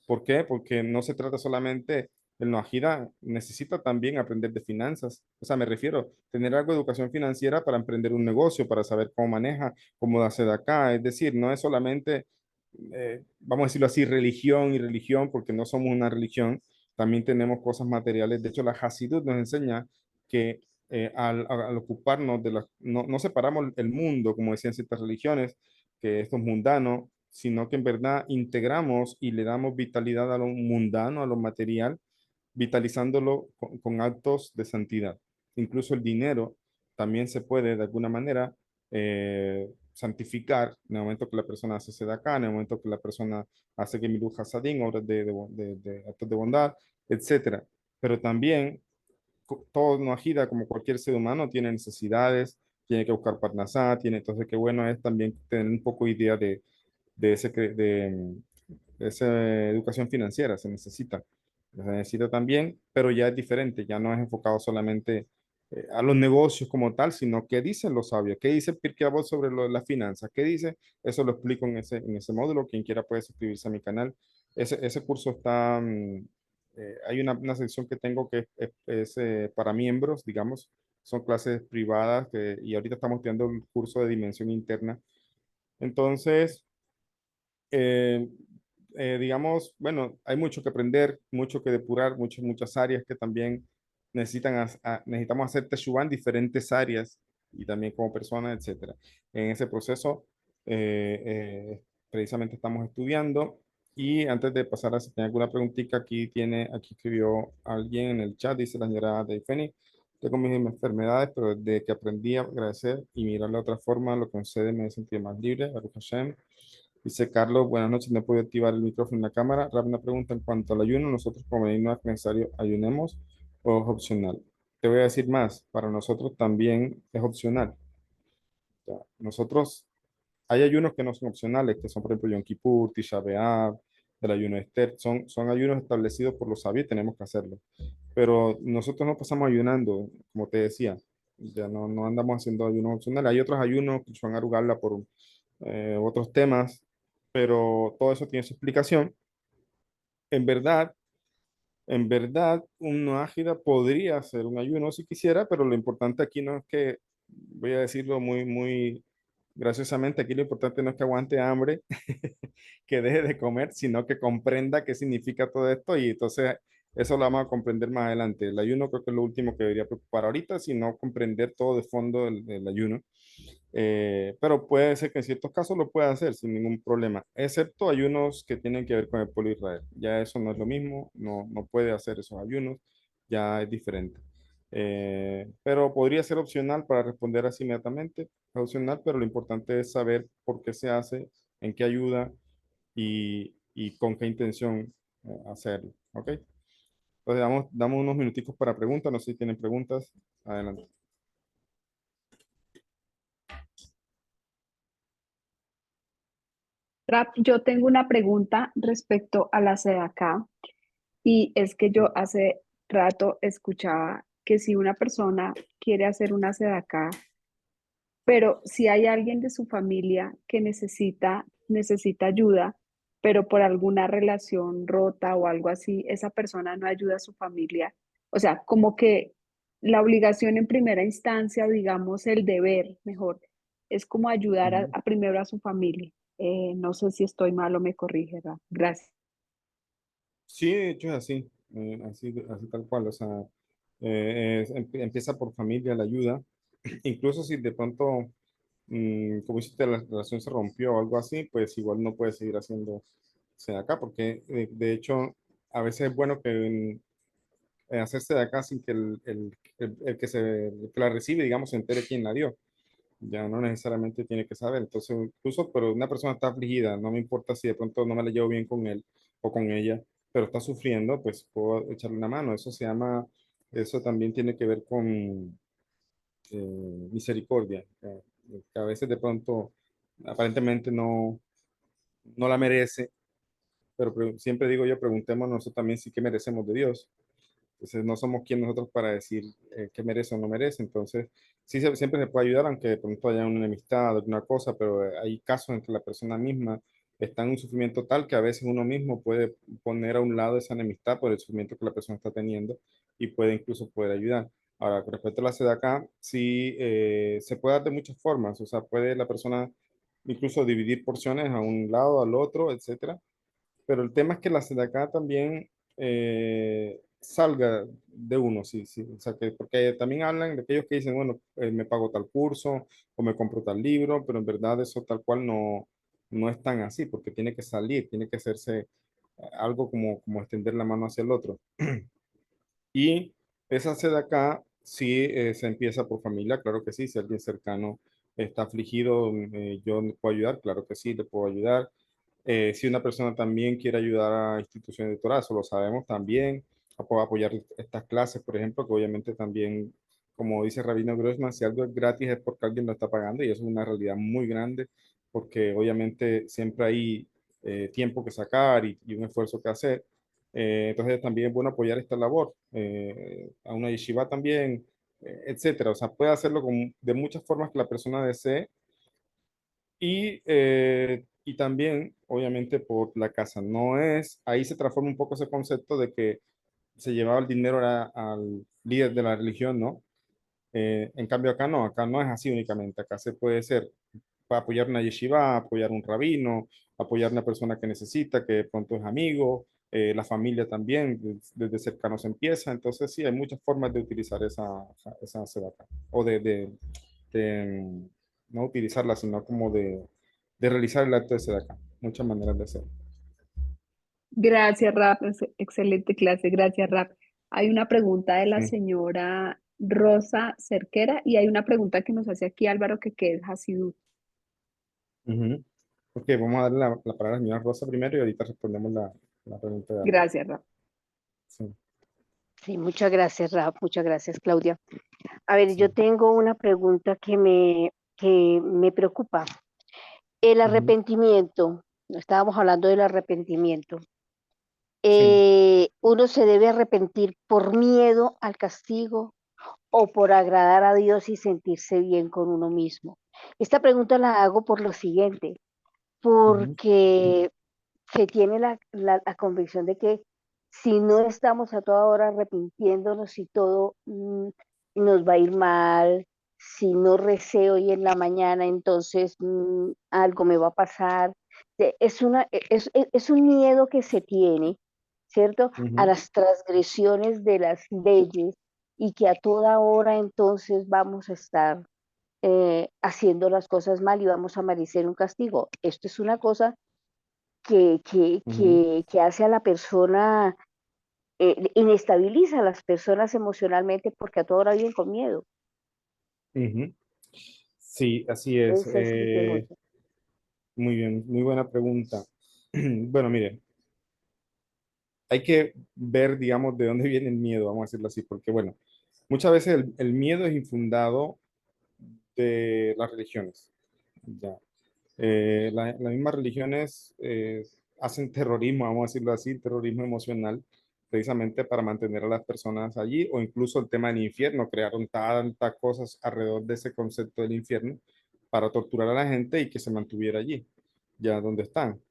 ¿Por qué? Porque no se trata solamente, el Noajida necesita también aprender de finanzas. O sea, me refiero, tener algo de educación financiera para emprender un negocio, para saber cómo maneja, cómo hacer de acá. Es decir, no es solamente, vamos a decirlo así, religión y religión, porque no somos una religión. También tenemos cosas materiales. De hecho, la Hasidut nos enseña que al ocuparnos de las, no separamos el mundo, como decían ciertas religiones, que esto es mundano, sino que en verdad integramos y le damos vitalidad a lo mundano, a lo material, vitalizándolo con actos de santidad. Incluso el dinero también se puede de alguna manera santificar en el momento que la persona hace sedacá, en el momento que la persona hace gemilut hasadim, obras de actos de bondad, etcétera. Pero también todo no agita como cualquier ser humano, tiene necesidades, tiene que buscar parnasá, tiene, entonces qué bueno es también tener un poco idea de, ese, de esa educación financiera, se necesita también, pero ya es diferente, ya no es enfocado solamente a los negocios como tal, sino qué dicen los sabios, qué dice Pirkei Avot sobre las finanzas, qué dice, eso lo explico en ese módulo, quien quiera puede suscribirse a mi canal. Ese curso está, hay una sección que tengo que es para miembros, digamos, son clases privadas y ahorita estamos estudiando el curso de dimensión interna. Entonces, eh, digamos, bueno, hay mucho que aprender, mucho que depurar, muchas áreas que también necesitamos hacer teshuva en diferentes áreas y también como personas, etcétera. En ese proceso, precisamente estamos estudiando y antes de pasar a si tiene alguna preguntita, aquí escribió alguien en el chat, dice la señora Deifeni, tengo mis enfermedades, pero desde que aprendí a agradecer y mirar de otra forma, lo que sucede me he sentido más libre, Baruch Hashem. Dice Carlos, buenas noches, no puedo activar el micrófono en la cámara. Rab, una pregunta en cuanto al ayuno, nosotros como no es necesario ayunemos o es opcional. Te voy a decir más, para nosotros también es opcional. O sea, nosotros, hay ayunos que no son opcionales, que son por ejemplo Yom Kippur, Tisha B'Av, el ayuno de Esther, son ayunos establecidos por los sabios y tenemos que hacerlo. Pero nosotros no pasamos ayunando, como te decía, ya no andamos haciendo ayunos opcionales. Hay otros ayunos que son arugarla por otros temas, pero todo eso tiene su explicación. En verdad, en verdad, una ágida podría ser un ayuno si quisiera, pero lo importante aquí no es que, voy a decirlo muy graciosamente, aquí lo importante no es que aguante hambre, que deje de comer, sino que comprenda qué significa todo esto y entonces eso lo vamos a comprender más adelante. El ayuno creo que es lo último que debería preocupar ahorita, sino comprender todo de fondo el ayuno. Pero puede ser que en ciertos casos lo pueda hacer sin ningún problema, excepto ayunos que tienen que ver con el pueblo de Israel. Ya eso no es lo mismo, no puede hacer esos ayunos, ya es diferente. Pero podría ser opcional para responder así inmediatamente, es opcional, pero lo importante es saber por qué se hace, en qué ayuda y con qué intención hacerlo. ¿Ok? Entonces damos unos minuticos para preguntas, no sé si tienen preguntas. Adelante. Rap, yo tengo una pregunta respecto a la sedacá y es que yo hace rato escuchaba que si una persona quiere hacer una sedacá, pero si hay alguien de su familia que necesita ayuda, pero por alguna relación rota o algo así, esa persona no ayuda a su familia. O sea, como que la obligación en primera instancia, o digamos el deber, mejor, es como ayudar Ujú. a primero a su familia. No sé si estoy mal o me corrige, Ra. Gracias. Sí, de hecho es así, así tal cual, o sea, empieza por familia la ayuda, incluso si de pronto, como hiciste, la relación se rompió o algo así, pues igual no puedes seguir haciendo acá, porque de hecho a veces es bueno que hacerse de acá sin que el que la recibe, digamos, se entere quién la dio. Ya no necesariamente tiene que saber. Entonces, incluso, pero una persona está afligida, no me importa si de pronto no me la llevo bien con él o con ella, pero está sufriendo, pues puedo echarle una mano. Eso también tiene que ver con misericordia. Que a veces de pronto aparentemente no la merece, pero siempre digo yo, preguntémonos nosotros también si qué merecemos de Dios. Entonces, no somos quien nosotros para decir qué merece o no merece. Entonces, sí, siempre se puede ayudar, aunque de pronto haya una enemistad o alguna cosa, pero hay casos en que la persona misma está en un sufrimiento tal que a veces uno mismo puede poner a un lado esa enemistad por el sufrimiento que la persona está teniendo y puede incluso poder ayudar. Ahora, con respecto a la SEDACA, sí se puede dar de muchas formas, o sea, puede la persona incluso dividir porciones a un lado, al otro, etcétera. Pero el tema es que la SEDACA también salga de uno, sí, sí. O sea, que, porque también hablan de aquellos que dicen, bueno, me pago tal curso o me compro tal libro, pero en verdad eso tal cual no es tan así, porque tiene que salir, tiene que hacerse algo como extender la mano hacia el otro. Y esa sede acá sí se empieza por familia, claro que sí. Si alguien cercano está afligido, yo le puedo ayudar, claro que sí, le puedo ayudar. Si una persona también quiere ayudar a instituciones de Torah, eso lo sabemos también, puedo apoyar estas clases, por ejemplo, que obviamente también, como dice Rabino Grossman, si algo es gratis es porque alguien lo está pagando y eso es una realidad muy grande, porque obviamente siempre hay tiempo que sacar y un esfuerzo que hacer. Entonces también es bueno apoyar esta labor, a una yeshiva también, etcétera. O sea, puede hacerlo de muchas formas que la persona desee y también, obviamente, por la casa. No es, ahí se transforma un poco ese concepto de que se llevaba el dinero al líder de la religión, ¿no? En cambio acá no es así únicamente, acá se puede ser para apoyar una yeshiva, apoyar un rabino, apoyar una persona que necesita, que de pronto es amigo, la familia también, desde cercano se empieza, entonces sí, hay muchas formas de utilizar esa sedacá, o de no utilizarla, sino como de realizar el acto de sedacá, muchas maneras de hacerlo. Gracias, Rap. Excelente clase. Gracias, Rap. Hay una pregunta de la Sí. señora Rosa Cerquera y hay una pregunta que nos hace aquí Álvaro que es Hasidú. Ujú. Ok, vamos a darle la palabra a la señora Rosa primero y ahorita respondemos la pregunta de Álvaro. Gracias, Rap. Sí, Sí, muchas gracias, Raf, muchas gracias, Claudia. A ver, yo sí. tengo una pregunta que me preocupa. El Ujú. arrepentimiento, estábamos hablando del arrepentimiento. Sí. ¿Uno se debe arrepentir por miedo al castigo o por agradar a Dios y sentirse bien con uno mismo? Esta pregunta la hago por lo siguiente, Ujú. porque se tiene la convicción de que si no estamos a toda hora arrepintiéndonos y todo nos va a ir mal, si no recé hoy en la mañana, entonces algo me va a pasar. Es un miedo que se tiene, ¿cierto? A Ujú. las transgresiones de las leyes y que a toda hora entonces vamos a estar haciendo las cosas mal y vamos a merecer un castigo. Esto es una cosa Ujú. que hace a la persona, inestabiliza a las personas emocionalmente porque a toda hora viven con miedo. Ujú. Sí, así es. Esa es mi pregunta. Muy bien, muy buena pregunta. Bueno, mire, hay que ver, digamos, de dónde viene el miedo, vamos a decirlo así, porque, bueno, muchas veces el miedo es infundado de las religiones. Ya. Las mismas religiones hacen terrorismo, vamos a decirlo así, terrorismo emocional, precisamente para mantener a las personas allí, o incluso el tema del infierno, crearon tantas cosas alrededor de ese concepto del infierno para torturar a la gente y que se mantuviera allí, ya donde están.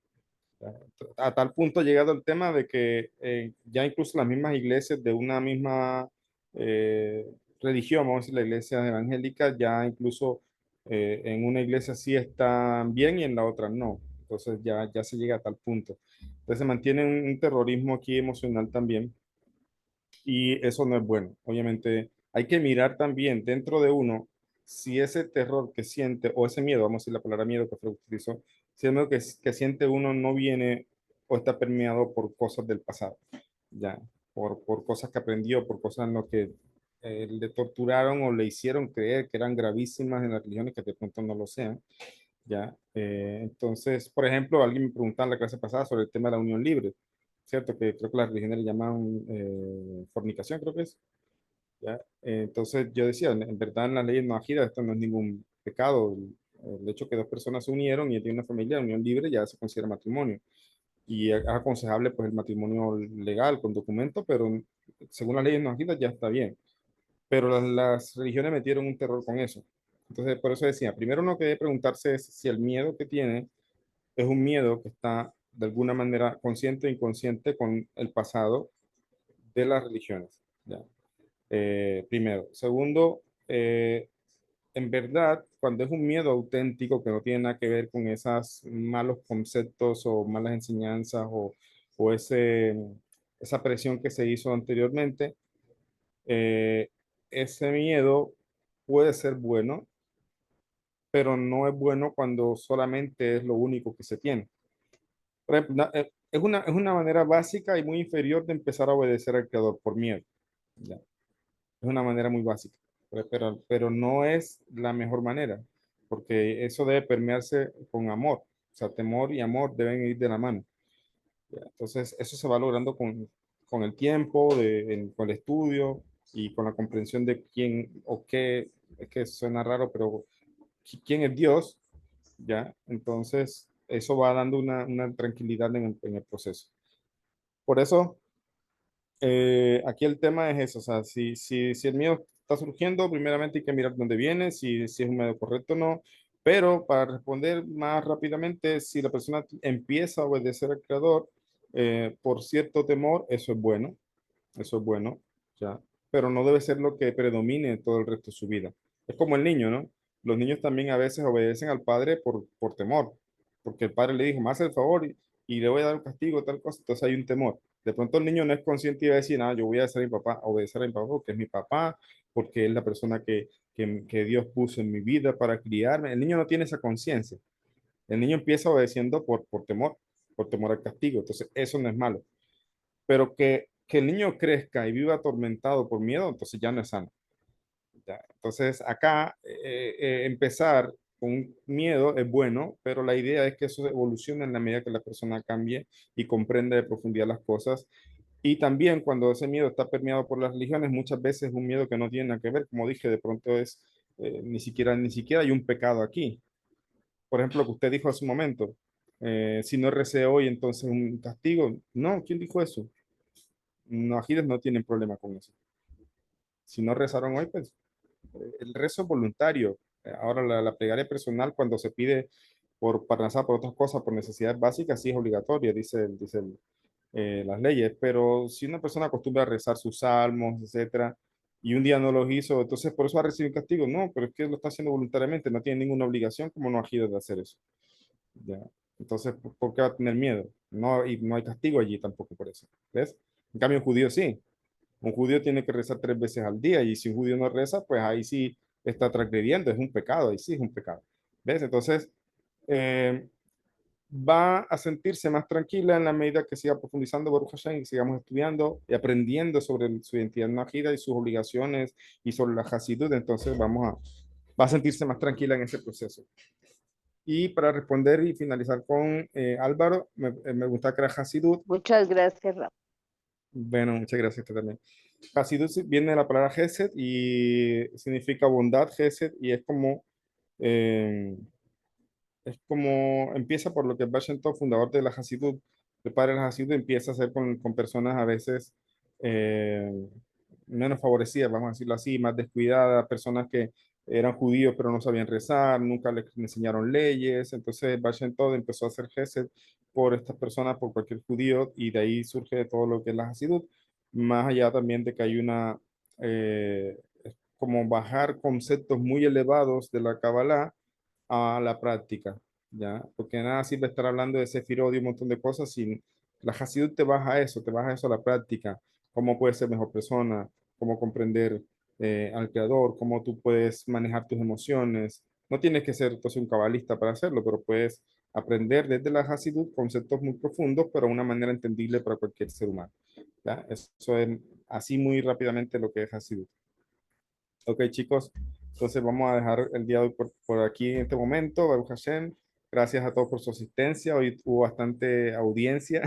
A tal punto ha llegado el tema de que ya incluso las mismas iglesias de una misma eh, religión, vamos a decir la iglesia evangélica, ya incluso en una iglesia sí están bien y en la otra no. Entonces ya se llega a tal punto. Entonces se mantiene un terrorismo aquí emocional también y eso no es bueno. Obviamente hay que mirar también dentro de uno si ese terror que siente o ese miedo, vamos a decir la palabra miedo que Freud utilizó, si el miedo que siente uno no viene o está permeado por cosas del pasado, ya, por cosas que aprendió, por cosas en lo que le torturaron o le hicieron creer que eran gravísimas en las religiones que de pronto no lo sean, ya. Entonces, por ejemplo, alguien me preguntaba en la clase pasada sobre el tema de la unión libre, ¿cierto? Que creo que las religiones le llaman fornicación, creo que es. ¿Ya? Entonces yo decía, en verdad en las leyes no agidas esto no es ningún pecado. El hecho que dos personas se unieron y tienen una familia, unión libre, ya se considera matrimonio. y es aconsejable pues el matrimonio legal con documento, pero según las leyes noajidas ya está bien. Pero las religiones metieron un terror con eso. Entonces, por eso decía, primero uno que debe preguntarse es si el miedo que tiene es un miedo que está de alguna manera consciente o inconsciente con el pasado de las religiones. ¿Ya? Primero. Segundo, en verdad, cuando es un miedo auténtico que no tiene nada que ver con esos malos conceptos o malas enseñanzas o esa presión que se hizo anteriormente, eh, ese miedo puede ser bueno, pero no es bueno cuando solamente es lo único que se tiene. Por ejemplo, es una manera básica y muy inferior de empezar a obedecer al Creador por miedo. ¿Ya? Es una manera muy básica, pero no es la mejor manera, porque eso debe permearse con amor. O sea, temor y amor deben ir de la mano. ¿Ya? Entonces, eso se va logrando con el tiempo, con el estudio y con la comprensión de quién o qué, es que suena raro, pero quién es Dios, ¿ya? Entonces, eso va dando una tranquilidad en el proceso. Por eso, aquí el tema es eso, o sea, si el miedo está surgiendo, primeramente hay que mirar dónde viene, si es un medio correcto o no, pero para responder más rápidamente, si la persona empieza a obedecer al creador por cierto temor, eso es bueno, ya, pero no debe ser lo que predomine todo el resto de su vida. Es como el niño, ¿no? Los niños también a veces obedecen al padre por temor, porque el padre le dijo, me hace el favor y le voy a dar un castigo, tal cosa, entonces hay un temor. De pronto el niño no es consciente y va a decir, nada, yo voy a hacer a mi papá, obedecer a mi papá porque es mi papá, porque es la persona que Dios puso en mi vida para criarme. El niño no tiene esa conciencia. El niño empieza obedeciendo por temor al castigo. Entonces, eso no es malo. Pero que el niño crezca y viva atormentado por miedo, entonces ya no es sano. ¿Ya? Entonces, acá empezar con miedo es bueno, pero la idea es que eso evolucione en la medida que la persona cambie y comprenda de profundidad las cosas. Y también cuando ese miedo está permeado por las religiones, muchas veces es un miedo que no tiene nada que ver, como dije, de pronto es ni siquiera hay un pecado aquí. Por ejemplo, lo que usted dijo hace un momento, si no recé hoy, entonces un castigo. No, ¿quién dijo eso? No, ajiles no tienen problema con eso. Si no rezaron hoy, pues el rezo es voluntario. Ahora la plegaria personal cuando se pide para rezar por otras cosas, por necesidades básicas, sí es obligatoria, las leyes. Pero si una persona acostumbra a rezar sus salmos, etcétera, y un día no los hizo, entonces por eso va a recibir un castigo. No, pero es que lo está haciendo voluntariamente, no tiene ninguna obligación como no ajiles de hacer eso. ¿Ya? Entonces, ¿por qué va a tener miedo? No, y no hay castigo allí tampoco por eso. ¿Ves? En cambio, un judío sí. Un judío tiene que rezar 3 veces al día y si un judío no reza, pues ahí sí está transgrediendo, es un pecado, ahí sí es un pecado. ¿Ves? Entonces, eh, va a sentirse más tranquila en la medida que siga profundizando Baruch Hashem y sigamos estudiando y aprendiendo sobre su identidad nájida y sus obligaciones y sobre la Hasidut. Entonces, va a sentirse más tranquila en ese proceso. Y para responder y finalizar con Álvaro, me gusta que era Hasidut. Muchas gracias, Rafa. Bueno, muchas gracias a usted también. Hasidut viene de la palabra Gesed y significa bondad, Gesed, y eh, empieza por lo que Baal Tov, fundador de la Hasidut, el padre de la Hasidut, empieza a hacer con personas a veces eh, menos favorecidas, vamos a decirlo así, más descuidadas, personas que eran judíos pero no sabían rezar, nunca les enseñaron leyes, entonces Baal Tov empezó a hacer Gesed por estas personas, por cualquier judío, y de ahí surge todo lo que es la Hasidut, más allá también de que hay es como bajar conceptos muy elevados de la Kabbalah a la práctica, ¿ya? Porque nada sirve estar hablando de Sefirot y un montón de cosas sin la Hasidut te baja eso a la práctica, cómo puedes ser mejor persona, cómo comprender al Creador, cómo tú puedes manejar tus emociones. No tienes que ser entonces un cabalista para hacerlo, pero puedes aprender desde la Hasidut conceptos muy profundos, pero de una manera entendible para cualquier ser humano, ¿ya? Eso es así muy rápidamente lo que es Hasidut. Ok, chicos, entonces vamos a dejar el día de hoy por aquí en este momento. Baruch Hashem, gracias a todos por su asistencia. Hoy hubo bastante audiencia.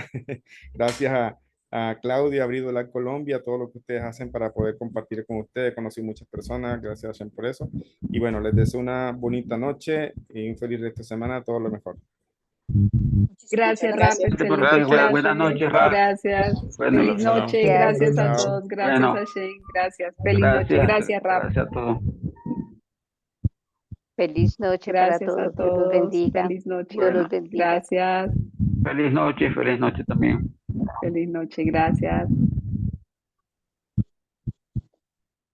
Gracias a Claudia, Abrido la Colombia, todo lo que ustedes hacen para poder compartir con ustedes. Conocí muchas personas, gracias a Hashem por eso. Y bueno, les deseo una bonita noche y un feliz resto de semana, todo lo mejor. Gracias, Rap, Gracias. excelente Buenas clase. noches, Rap. Gracias. Bueno, Feliz noche. Gracias. Gracias a Chao. todos. Gracias Bueno. a Shane. Gracias. Feliz noche. Gracias, Rap. Gracias a todos. Feliz noche para Gracias a todos. Dios los todos. bendiga. Feliz noche. Dios los bendiga. Gracias. Feliz noche también. Feliz noche. Gracias.